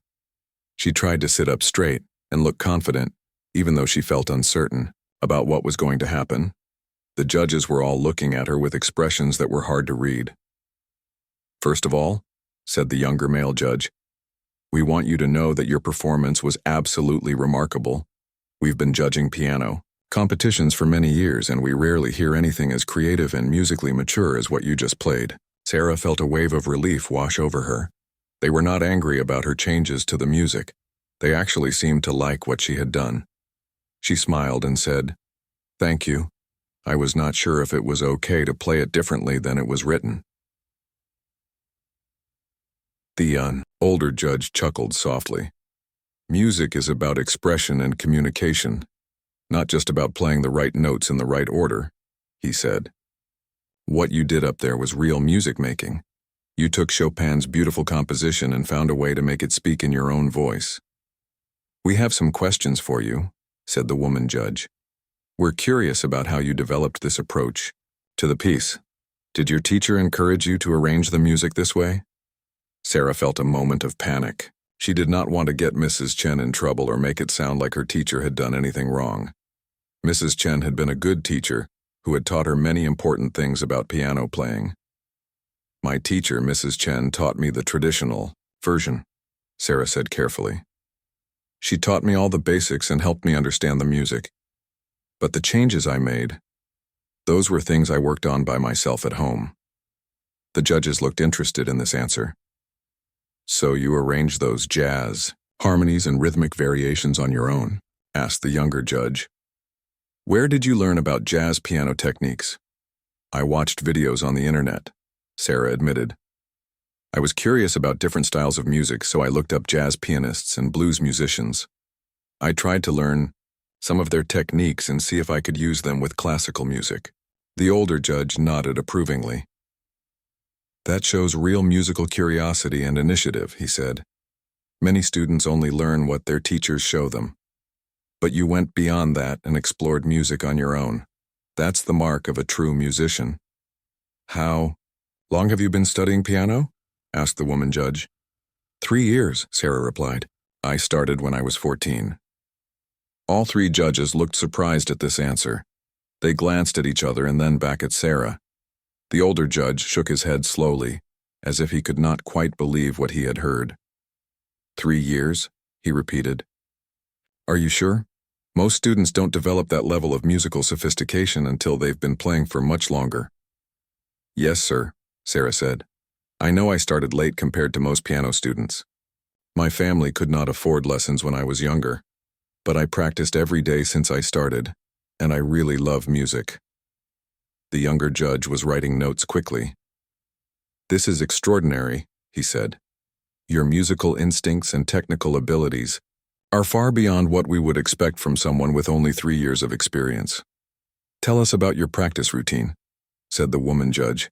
She tried to sit up straight and look confident, even though she felt uncertain about what was going to happen. The judges were all looking at her with expressions that were hard to read. First of all, said the younger male judge, we want you to know that your performance was absolutely remarkable. We've been judging piano competitions for many years, and we rarely hear anything as creative and musically mature as what you just played. Sarah felt a wave of relief wash over her. They were not angry about her changes to the music. They actually seemed to like what she had done. She smiled and said, Thank you. I was not sure if it was okay to play it differently than it was written. The older judge chuckled softly. Music is about expression and communication, not just about playing the right notes in the right order, he said. What you did up there was real music making. You took Chopin's beautiful composition and found a way to make it speak in your own voice. We have some questions for you, said the woman judge. We're curious about how you developed this approach to the piece. Did your teacher encourage you to arrange the music this way? Sarah felt a moment of panic. She did not want to get Mrs. Chen in trouble or make it sound like her teacher had done anything wrong. Mrs. Chen had been a good teacher who had taught her many important things about piano playing. My teacher, Mrs. Chen, taught me the traditional version, Sarah said carefully. She taught me all the basics and helped me understand the music. But the changes I made, those were things I worked on by myself at home. The judges looked interested in this answer. So you arranged those jazz, harmonies and rhythmic variations on your own? Asked the younger judge. Where did you learn about jazz piano techniques? I watched videos on the internet, Sarah admitted. I was curious about different styles of music, so I looked up jazz pianists and blues musicians. I tried to learn some of their techniques and see if I could use them with classical music. The older judge nodded approvingly. That shows real musical curiosity and initiative, he said. Many students only learn what their teachers show them. But you went beyond that and explored music on your own. That's the mark of a true musician. How long have you been studying piano? Asked the woman judge. 3 years, Sarah replied. I started when I was 14. All three judges looked surprised at this answer. They glanced at each other and then back at Sarah. The older judge shook his head slowly, as if he could not quite believe what he had heard. 3 years, he repeated. Are you sure? Most students don't develop that level of musical sophistication until they've been playing for much longer. Yes, sir, Sarah said. I know I started late compared to most piano students. My family could not afford lessons when I was younger, but I practiced every day since I started, and I really love music. The younger judge was writing notes quickly. This is extraordinary, he said. Your musical instincts and technical abilities are far beyond what we would expect from someone with only 3 years of experience. Tell us about your practice routine, said the woman judge.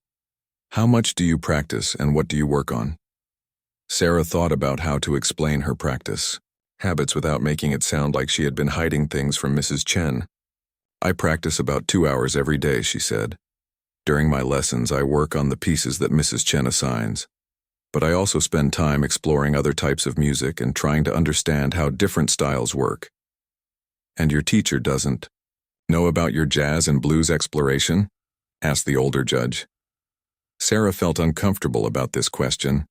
How much do you practice and what do you work on? Sarah thought about how to explain her practice habits without making it sound like she had been hiding things from Mrs. Chen. I practice about 2 hours every day, she said. During my lessons, I work on the pieces that Mrs. Chen assigns. But I also spend time exploring other types of music and trying to understand how different styles work. And your teacher doesn't know about your jazz and blues exploration? Asked the older judge. Sarah felt uncomfortable about this question.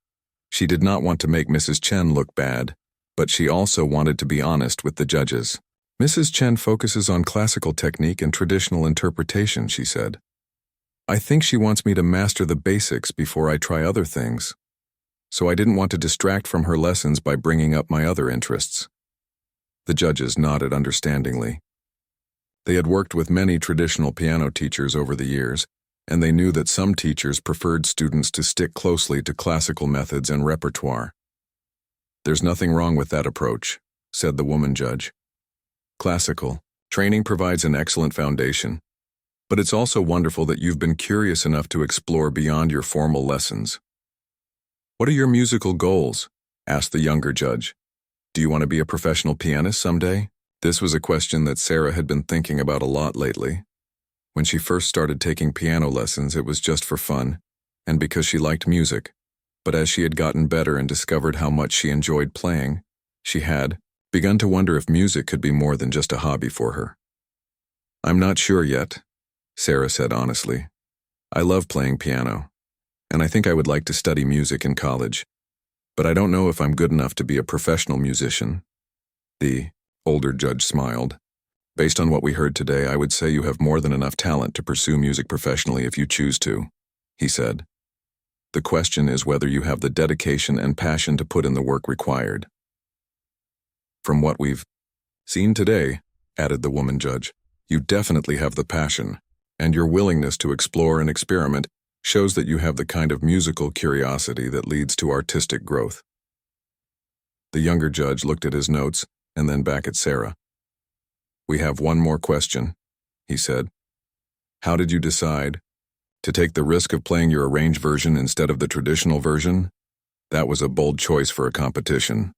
She did not want to make Mrs. Chen look bad, but she also wanted to be honest with the judges. Mrs. Chen focuses on classical technique and traditional interpretation, she said. I think she wants me to master the basics before I try other things. So I didn't want to distract from her lessons by bringing up my other interests. The judges nodded understandingly. They had worked with many traditional piano teachers over the years, and they knew that some teachers preferred students to stick closely to classical methods and repertoire. There's nothing wrong with that approach, said the woman judge. Classical training provides an excellent foundation, but it's also wonderful that you've been curious enough to explore beyond your formal lessons. What are your musical goals? Asked the younger judge. Do you want to be a professional pianist someday? This was a question that Sarah had been thinking about a lot lately. When she first started taking piano lessons, it was just for fun, and because she liked music. But as she had gotten better and discovered how much she enjoyed playing, she had begun to wonder if music could be more than just a hobby for her. I'm not sure yet, Sarah said honestly. I love playing piano, and I think I would like to study music in college, but I don't know if I'm good enough to be a professional musician. The older judge smiled. Based on what we heard today, I would say you have more than enough talent to pursue music professionally if you choose to, he said. The question is whether you have the dedication and passion to put in the work required. From what we've seen today, added the woman judge, you definitely have the passion, and your willingness to explore and experiment shows that you have the kind of musical curiosity that leads to artistic growth. The younger judge looked at his notes and then back at Sarah. We have one more question, he said. How did you decide to take the risk of playing your arranged version instead of the traditional version? That was a bold choice for a competition.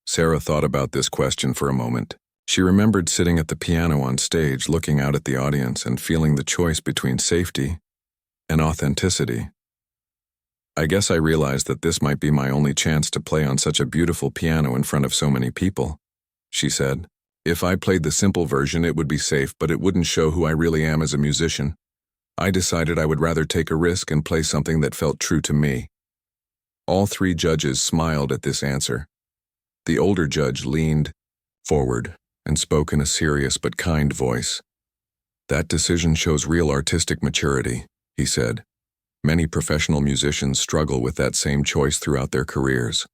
Sarah thought about this question for a moment. She remembered sitting at the piano on stage, looking out at the audience and feeling the choice between safety and authenticity. I guess I realized that this might be my only chance to play on such a beautiful piano in front of so many people, she said. If I played the simple version, it would be safe, but it wouldn't show who I really am as a musician. I decided I would rather take a risk and play something that felt true to me. All three judges smiled at this answer. The older judge leaned forward and spoke in a serious but kind voice. That decision shows real artistic maturity, he said. Many professional musicians struggle with that same choice throughout their careers.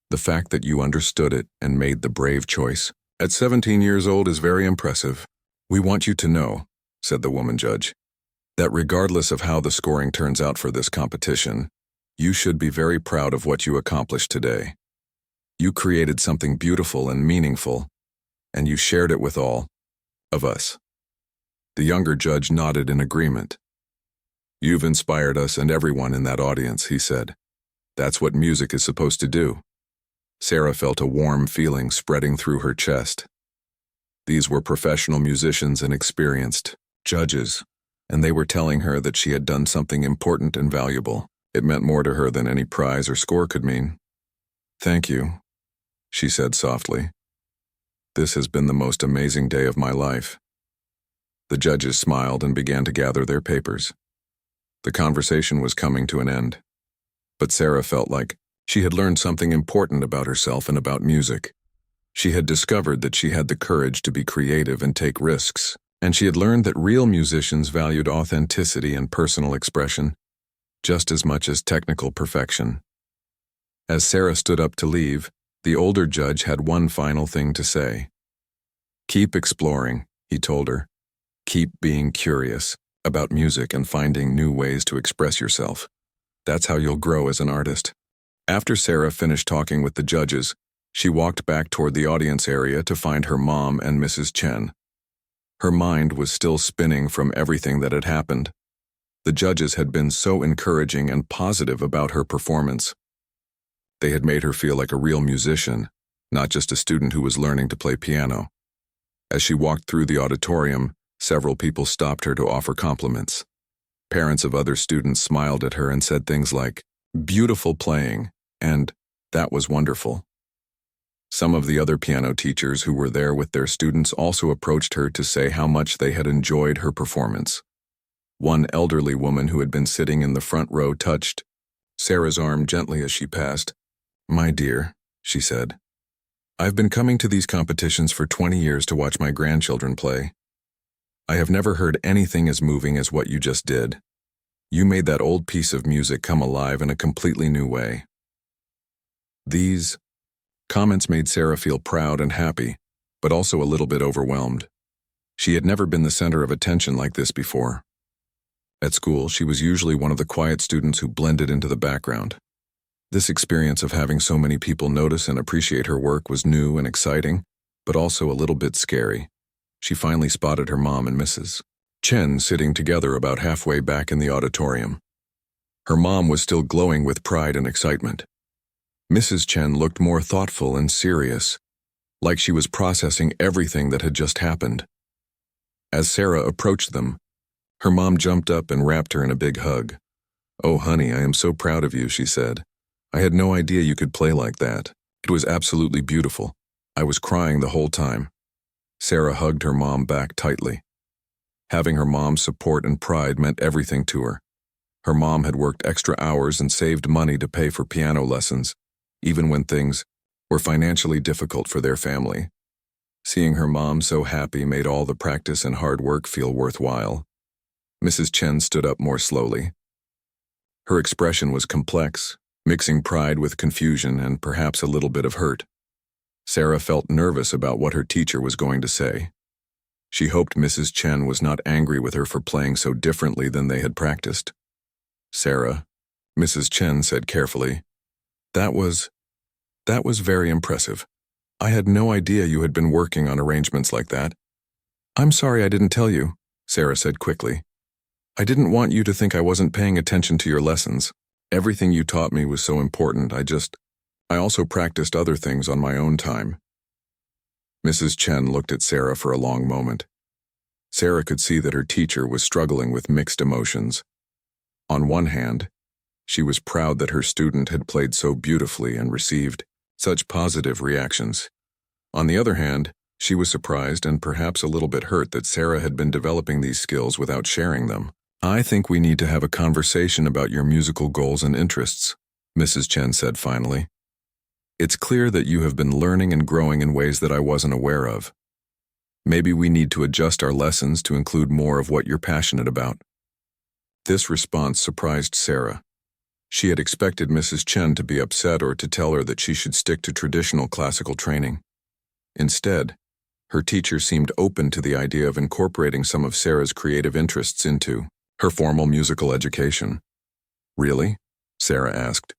The fact that you understood it and made the brave choice at 17 years old is very impressive. We want you to know, said the woman judge, that regardless of how the scoring turns out for this competition, You should be very proud of what you accomplished today. You created something beautiful and meaningful, and you shared it with all of us." The younger judge nodded in agreement. "You've inspired us and everyone in that audience," he said. "That's what music is supposed to do." Sarah felt a warm feeling spreading through her chest. These were professional musicians and experienced judges, and they were telling her that she had done something important and valuable. It meant more to her than any prize or score could mean. "Thank you," she said softly. "This has been the most amazing day of my life." The judges smiled and began to gather their papers. The conversation was coming to an end. But Sarah felt like she had learned something important about herself and about music. She had discovered that she had the courage to be creative and take risks, and she had learned that real musicians valued authenticity and personal expression just as much as technical perfection. As Sarah stood up to leave, the older judge had one final thing to say. "Keep exploring," he told her. "Keep being curious about music and finding new ways to express yourself. That's how you'll grow as an artist." After Sarah finished talking with the judges, she walked back toward the audience area to find her mom and Mrs. Chen. Her mind was still spinning from everything that had happened. The judges had been so encouraging and positive about her performance. They had made her feel like a real musician, not just a student who was learning to play piano. As she walked through the auditorium, several people stopped her to offer compliments. Parents of other students smiled at her and said things like, "Beautiful playing," and "That was wonderful." Some of the other piano teachers who were there with their students also approached her to say how much they had enjoyed her performance. One elderly woman who had been sitting in the front row touched Sarah's arm gently as she passed. "My dear," she said, "I've been coming to these competitions for 20 years to watch my grandchildren play. I have never heard anything as moving as what you just did. You made that old piece of music come alive in a completely new way." These comments made Sarah feel proud and happy, but also a little bit overwhelmed. She had never been the center of attention like this before. At school, she was usually one of the quiet students who blended into the background. This experience of having so many people notice and appreciate her work was new and exciting, but also a little bit scary. She finally spotted her mom and Mrs. Chen sitting together about halfway back in the auditorium. Her mom was still glowing with pride and excitement. Mrs. Chen looked more thoughtful and serious, like she was processing everything that had just happened. As Sarah approached them, her mom jumped up and wrapped her in a big hug. "Oh, honey, I am so proud of you," she said. "I had no idea you could play like that. It was absolutely beautiful. I was crying the whole time." Sarah hugged her mom back tightly. Having her mom's support and pride meant everything to her. Her mom had worked extra hours and saved money to pay for piano lessons, even when things were financially difficult for their family. Seeing her mom so happy made all the practice and hard work feel worthwhile. Mrs. Chen stood up more slowly. Her expression was complex, mixing pride with confusion and perhaps a little bit of hurt. Sarah felt nervous about what her teacher was going to say. She hoped Mrs. Chen was not angry with her for playing so differently than they had practiced. "Sarah," Mrs. Chen said carefully, that was very impressive. I had no idea you had been working on arrangements like that." "I'm sorry I didn't tell you," Sarah said quickly. "I didn't want you to think I wasn't paying attention to your lessons. Everything you taught me was so important. I also practiced other things on my own time." Mrs. Chen looked at Sarah for a long moment. Sarah could see that her teacher was struggling with mixed emotions. On one hand, she was proud that her student had played so beautifully and received such positive reactions. On the other hand, she was surprised and perhaps a little bit hurt that Sarah had been developing these skills without sharing them. "I think we need to have a conversation about your musical goals and interests," Mrs. Chen said finally. "It's clear that you have been learning and growing in ways that I wasn't aware of. Maybe we need to adjust our lessons to include more of what you're passionate about." This response surprised Sarah. She had expected Mrs. Chen to be upset or to tell her that she should stick to traditional classical training. Instead, her teacher seemed open to the idea of incorporating some of Sarah's creative interests into her formal musical education. "Really?" Sarah asked.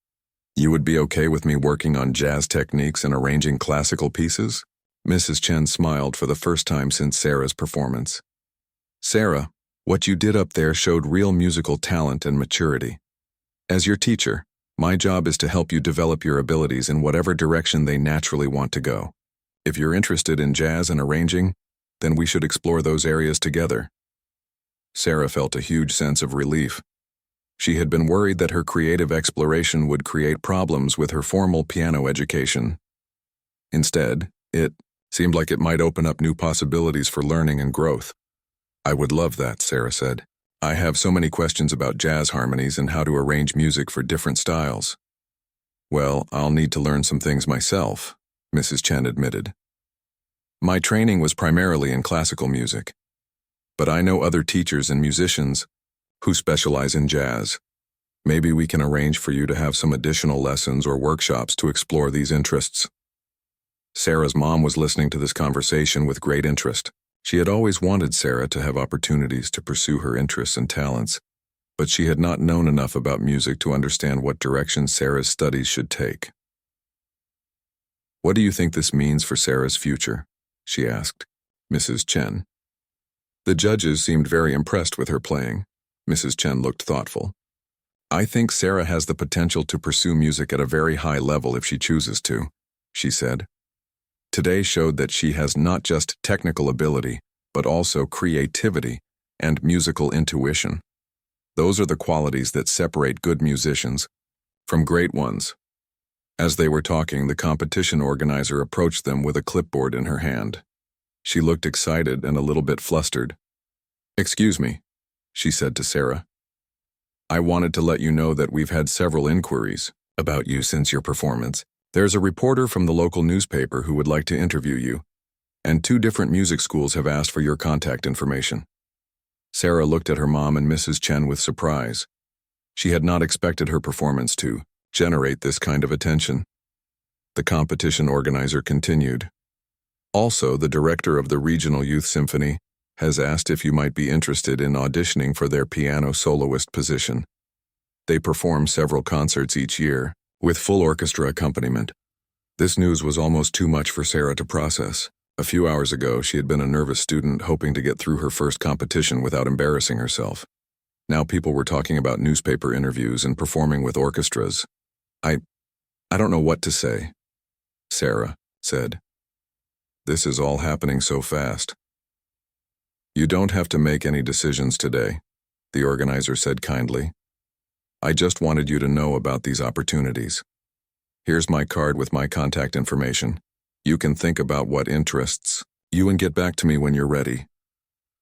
You would be okay with me working on jazz techniques and arranging classical pieces? Mrs. Chen smiled for the first time since Sarah's performance. Sarah, what you did up there showed real musical talent and maturity. As your teacher, my job is to help you develop your abilities in whatever direction they naturally want to go. If you're interested in jazz and arranging, then we should explore those areas together. Sarah felt a huge sense of relief. She had been worried that her creative exploration would create problems with her formal piano education. Instead, it seemed like it might open up new possibilities for learning and growth. I would love that, Sarah said. I have so many questions about jazz harmonies and how to arrange music for different styles. Well, I'll need to learn some things myself, Mrs. Chen admitted. My training was primarily in classical music, but I know other teachers and musicians who specialize in jazz. Maybe we can arrange for you to have some additional lessons or workshops to explore these interests. Sarah's mom was listening to this conversation with great interest. She had always wanted Sarah to have opportunities to pursue her interests and talents, but she had not known enough about music to understand what direction Sarah's studies should take. What do you think this means for Sarah's future? She asked Mrs. Chen. The judges seemed very impressed with her playing. Mrs. Chen looked thoughtful. I think Sarah has the potential to pursue music at a very high level if she chooses to, she said. Today showed that she has not just technical ability, but also creativity and musical intuition. Those are the qualities that separate good musicians from great ones. As they were talking, the competition organizer approached them with a clipboard in her hand. She looked excited and a little bit flustered. Excuse me, she said to Sarah. I wanted to let you know that we've had several inquiries about you since your performance. There's a reporter from the local newspaper who would like to interview you, and 2 different music schools have asked for your contact information. Sarah looked at her mom and Mrs. Chen with surprise. She had not expected her performance to generate this kind of attention. The competition organizer continued. Also, the director of the Regional Youth Symphony has asked if you might be interested in auditioning for their piano soloist position. They perform several concerts each year, with full orchestra accompaniment. This news was almost too much for Sarah to process. A few hours ago, she had been a nervous student hoping to get through her first competition without embarrassing herself. Now people were talking about newspaper interviews and performing with orchestras. I don't know what to say, Sarah said. This is all happening so fast. You don't have to make any decisions today, the organizer said kindly. I just wanted you to know about these opportunities. Here's my card with my contact information. You can think about what interests you and get back to me when you're ready.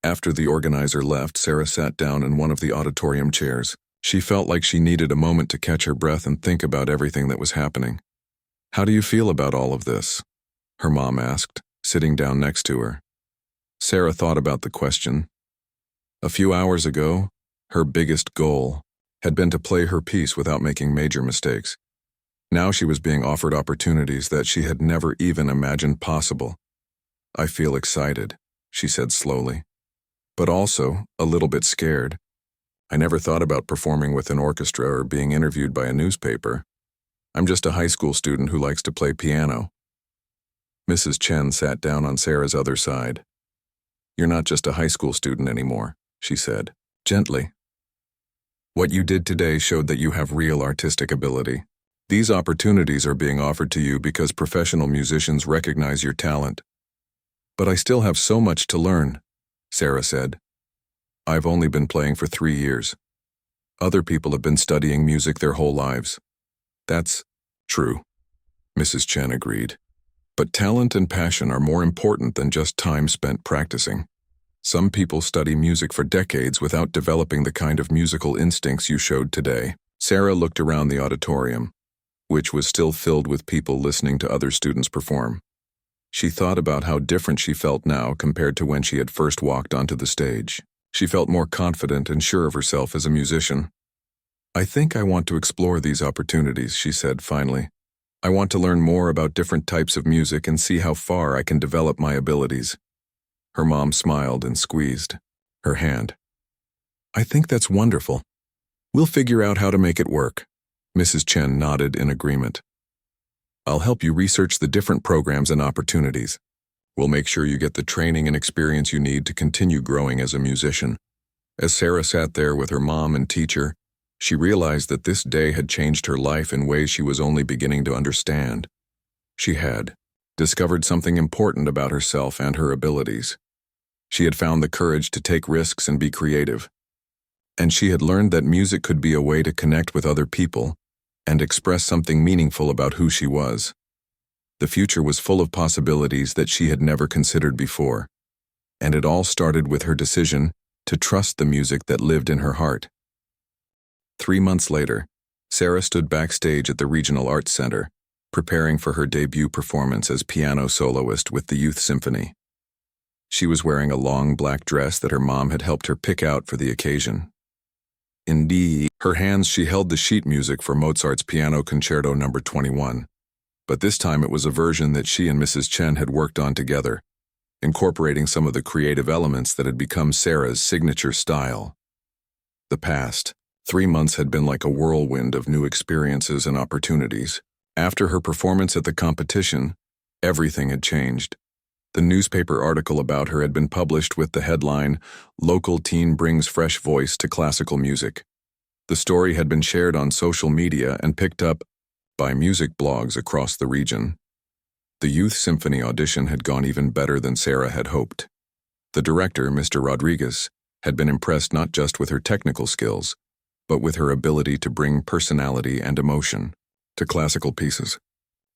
After the organizer left, Sarah sat down in one of the auditorium chairs. She felt like she needed a moment to catch her breath and think about everything that was happening. How do you feel about all of this? Her mom asked, sitting down next to her. Sarah thought about the question. A few hours ago, her biggest goal had been to play her piece without making major mistakes. Now she was being offered opportunities that she had never even imagined possible. I feel excited, she said slowly, but also a little bit scared. I never thought about performing with an orchestra or being interviewed by a newspaper. I'm just a high school student who likes to play piano. Mrs. Chen sat down on Sarah's other side. You're not just a high school student anymore, she said, gently. What you did today showed that you have real artistic ability. These opportunities are being offered to you because professional musicians recognize your talent. But I still have so much to learn, Sarah said. I've only been playing for 3 years. Other people have been studying music their whole lives. That's true, Mrs. Chen agreed. But talent and passion are more important than just time spent practicing. Some people study music for decades without developing the kind of musical instincts you showed today. Sarah looked around the auditorium, which was still filled with people listening to other students perform. She thought about how different she felt now compared to when she had first walked onto the stage. She felt more confident and sure of herself as a musician. I think I want to explore these opportunities, she said finally. I want to learn more about different types of music and see how far I can develop my abilities. Her mom smiled and squeezed her hand. I think that's wonderful. We'll figure out how to make it work. Mrs. Chen nodded in agreement. I'll help you research the different programs and opportunities. We'll make sure you get the training and experience you need to continue growing as a musician. As Sarah sat there with her mom and teacher, she realized that this day had changed her life in ways she was only beginning to understand. She had discovered something important about herself and her abilities. She had found the courage to take risks and be creative. And she had learned that music could be a way to connect with other people and express something meaningful about who she was. The future was full of possibilities that she had never considered before, and it all started with her decision to trust the music that lived in her heart. 3 months later, Sarah stood backstage at the Regional Arts Center, preparing for her debut performance as piano soloist with the Youth Symphony. She was wearing a long black dress that her mom had helped her pick out for the occasion. In her hands she held the sheet music for Mozart's Piano Concerto No. 21, but this time it was a version that she and Mrs. Chen had worked on together, incorporating some of the creative elements that had become Sarah's signature style. The past 3 months had been like a whirlwind of new experiences and opportunities. After her performance at the competition, everything had changed. The newspaper article about her had been published with the headline, "Local Teen Brings Fresh Voice to Classical Music." The story had been shared on social media and picked up by music blogs across the region. The Youth Symphony audition had gone even better than Sarah had hoped. The director, Mr. Rodriguez, had been impressed not just with her technical skills, but with her ability to bring personality and emotion to classical pieces.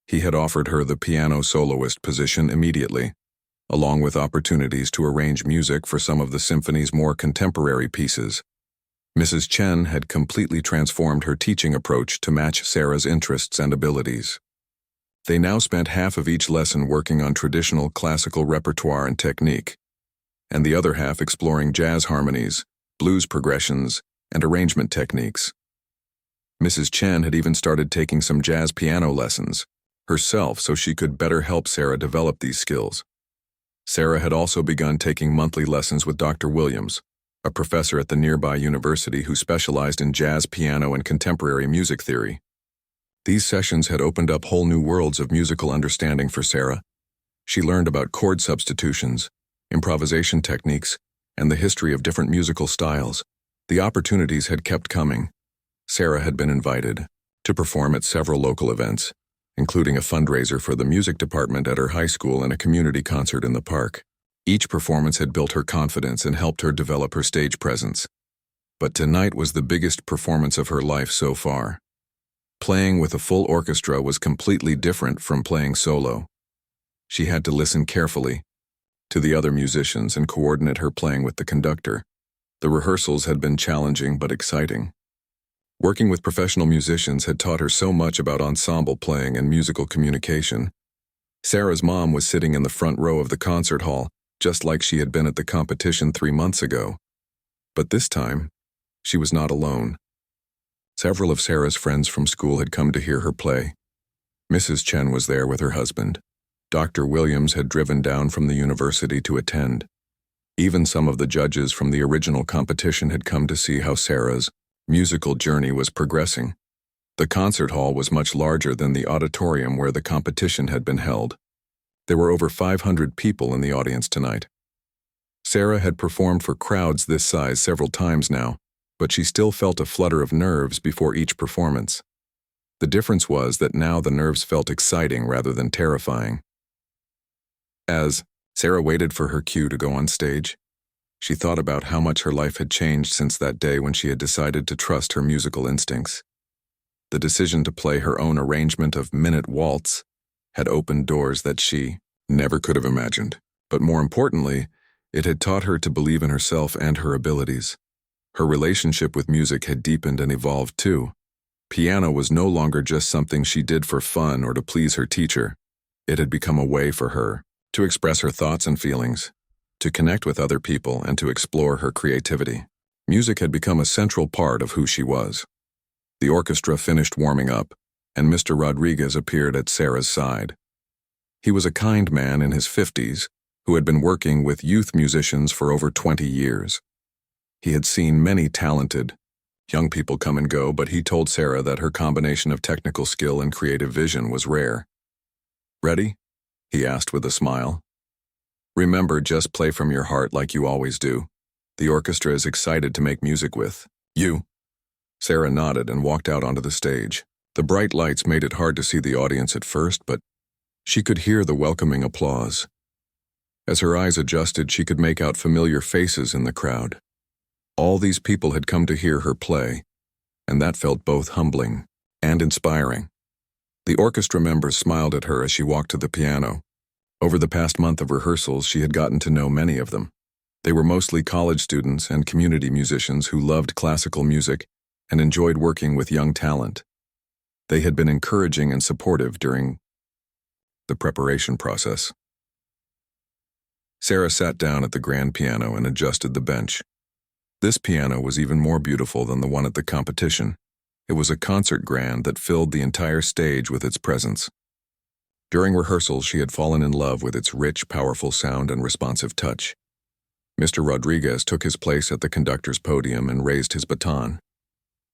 He had offered her the piano soloist position immediately, along with opportunities to arrange music for some of the symphony's more contemporary pieces. Mrs. Chen had completely transformed her teaching approach to match Sarah's interests and abilities. They now spent half of each lesson working on traditional classical repertoire and technique, and the other half exploring jazz harmonies, blues progressions, and arrangement techniques. Mrs. Chen had even started taking some jazz piano lessons herself so she could better help Sarah develop these skills. Sarah had also begun taking monthly lessons with Dr. Williams, a professor at the nearby university who specialized in jazz piano and contemporary music theory. These sessions had opened up whole new worlds of musical understanding for Sarah. She learned about chord substitutions, improvisation techniques, and the history of different musical styles. The opportunities had kept coming. Sarah had been invited to perform at several local events, including a fundraiser for the music department at her high school and a community concert in the park. Each performance had built her confidence and helped her develop her stage presence. But tonight was the biggest performance of her life so far. Playing with a full orchestra was completely different from playing solo. She had to listen carefully to the other musicians and coordinate her playing with the conductor. The rehearsals had been challenging but exciting. Working with professional musicians had taught her so much about ensemble playing and musical communication. Sarah's mom was sitting in the front row of the concert hall, just like she had been at the competition 3 months ago. But this time, she was not alone. Several of Sarah's friends from school had come to hear her play. Mrs. Chen was there with her husband. Dr. Williams had driven down from the university to attend. Even some of the judges from the original competition had come to see how Sarah's musical journey was progressing. The concert hall was much larger than the auditorium where the competition had been held. There were over 500 people in the audience tonight. Sarah had performed for crowds this size several times now, but she still felt a flutter of nerves before each performance. The difference was that now the nerves felt exciting rather than terrifying. As Sarah waited for her cue to go on stage, she thought about how much her life had changed since that day when she had decided to trust her musical instincts. The decision to play her own arrangement of Minute Waltz had opened doors that she never could have imagined. But more importantly, it had taught her to believe in herself and her abilities. Her relationship with music had deepened and evolved too. Piano was no longer just something she did for fun or to please her teacher. It had become a way for her to express her thoughts and feelings, to connect with other people, and to explore her creativity. Music had become a central part of who she was. The orchestra finished warming up, and Mr. Rodriguez appeared at Sarah's side. He was a kind man in his 50s who had been working with youth musicians for over 20 years. He had seen many talented, Young people come and go, but he told Sarah that her combination of technical skill and creative vision was rare. "Ready?" he asked with a smile. "Remember, just play from your heart like you always do. The orchestra is excited to make music with you." Sarah nodded and walked out onto the stage. The bright lights made it hard to see the audience at first, but she could hear the welcoming applause. As her eyes adjusted, she could make out familiar faces in the crowd. All these people had come to hear her play, and that felt both humbling and inspiring. The orchestra members smiled at her as she walked to the piano. Over the past month of rehearsals, she had gotten to know many of them. They were mostly college students and community musicians who loved classical music and enjoyed working with young talent. They had been encouraging and supportive during the preparation process. Sarah sat down at the grand piano and adjusted the bench. This piano was even more beautiful than the one at the competition. It was a concert grand that filled the entire stage with its presence. During rehearsals, she had fallen in love with its rich, powerful sound and responsive touch. Mr. Rodriguez took his place at the conductor's podium and raised his baton.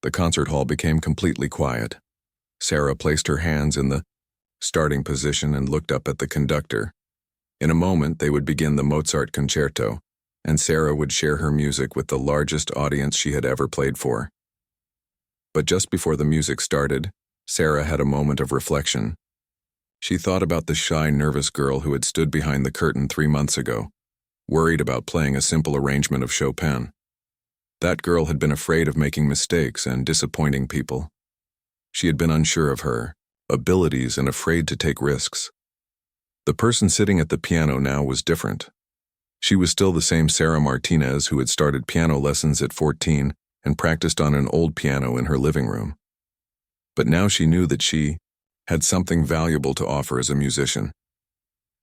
The concert hall became completely quiet. Sarah placed her hands in the starting position and looked up at the conductor. In a moment, they would begin the Mozart concerto, and Sarah would share her music with the largest audience she had ever played for. But just before the music started, Sarah had a moment of reflection. She thought about the shy, nervous girl who had stood behind the curtain 3 months ago, worried about playing a simple arrangement of Chopin. That girl had been afraid of making mistakes and disappointing people. She had been unsure of her abilities and afraid to take risks. The person sitting at the piano now was different. She was still the same Sarah Martinez who had started piano lessons at 14 and practiced on an old piano in her living room. But now she knew that she had something valuable to offer as a musician.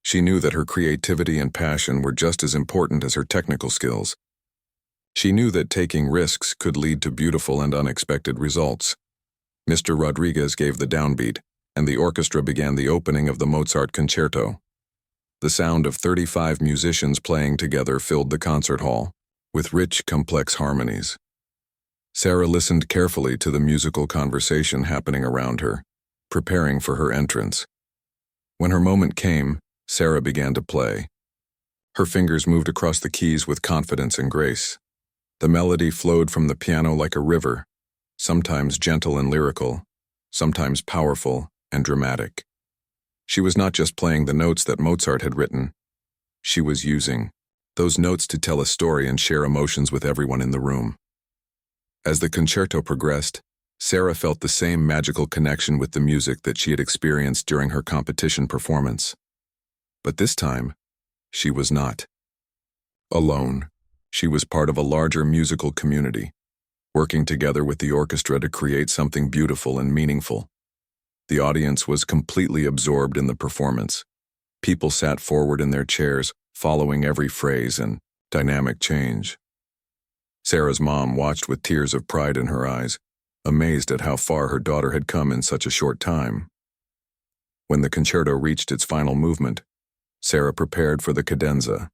She knew that her creativity and passion were just as important as her technical skills. She knew that taking risks could lead to beautiful and unexpected results. Mr. Rodriguez gave the downbeat, and the orchestra began the opening of the Mozart concerto. The sound of 35 musicians playing together filled the concert hall, with rich, complex harmonies. Sarah listened carefully to the musical conversation happening around her, preparing for her entrance. When her moment came, Sarah began to play. Her fingers moved across the keys with confidence and grace. The melody flowed from the piano like a river, sometimes gentle and lyrical, sometimes powerful and dramatic. She was not just playing the notes that Mozart had written. She was using those notes to tell a story and share emotions with everyone in the room. As the concerto progressed, Sarah felt the same magical connection with the music that she had experienced during her competition performance. But this time, she was not alone. She was part of a larger musical community, working together with the orchestra to create something beautiful and meaningful. The audience was completely absorbed in the performance. People sat forward in their chairs, following every phrase and dynamic change. Sarah's mom watched with tears of pride in her eyes, amazed at how far her daughter had come in such a short time. When the concerto reached its final movement, Sarah prepared for the cadenza,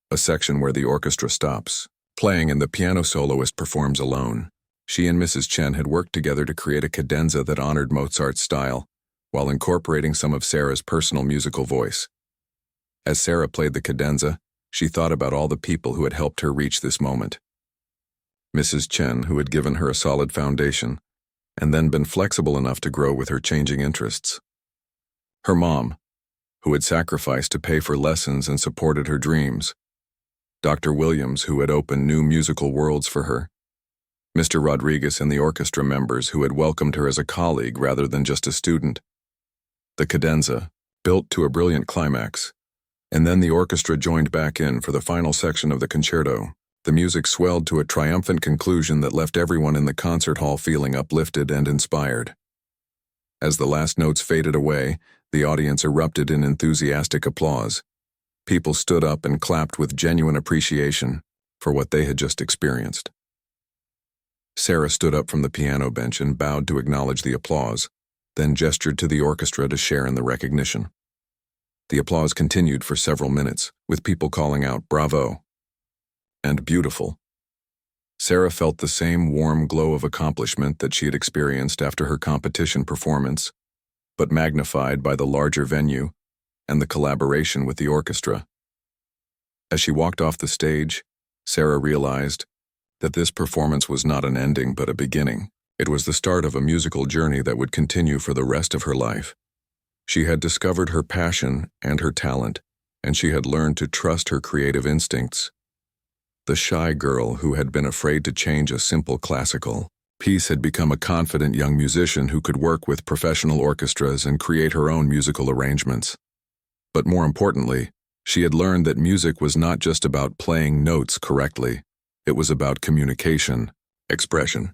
a section where the orchestra stops playing and the piano soloist performs alone. She and Mrs. Chen had worked together to create a cadenza that honored Mozart's style, while incorporating some of Sarah's personal musical voice. As Sarah played the cadenza, she thought about all the people who had helped her reach this moment. Mrs. Chen, who had given her a solid foundation, and then been flexible enough to grow with her changing interests. Her mom, who had sacrificed to pay for lessons and supported her dreams. Dr. Williams, who had opened new musical worlds for her. Mr. Rodriguez and the orchestra members who had welcomed her as a colleague rather than just a student. The cadenza, built to a brilliant climax, and then the orchestra joined back in for the final section of the concerto. The music swelled to a triumphant conclusion that left everyone in the concert hall feeling uplifted and inspired. As the last notes faded away, the audience erupted in enthusiastic applause. People stood up and clapped with genuine appreciation for what they had just experienced. Sarah stood up from the piano bench and bowed to acknowledge the applause, then gestured to the orchestra to share in the recognition. The applause continued for several minutes, with people calling out "Bravo" and "Beautiful." Sarah felt the same warm glow of accomplishment that she had experienced after her competition performance, but magnified by the larger venue and the collaboration with the orchestra. As she walked off the stage, Sarah realized that this performance was not an ending but a beginning. It was the start of a musical journey that would continue for the rest of her life. She had discovered her passion and her talent, and she had learned to trust her creative instincts. The shy girl who had been afraid to change a simple classical piece had become a confident young musician who could work with professional orchestras and create her own musical arrangements. But more importantly, she had learned that music was not just about playing notes correctly. It was about communication, expression,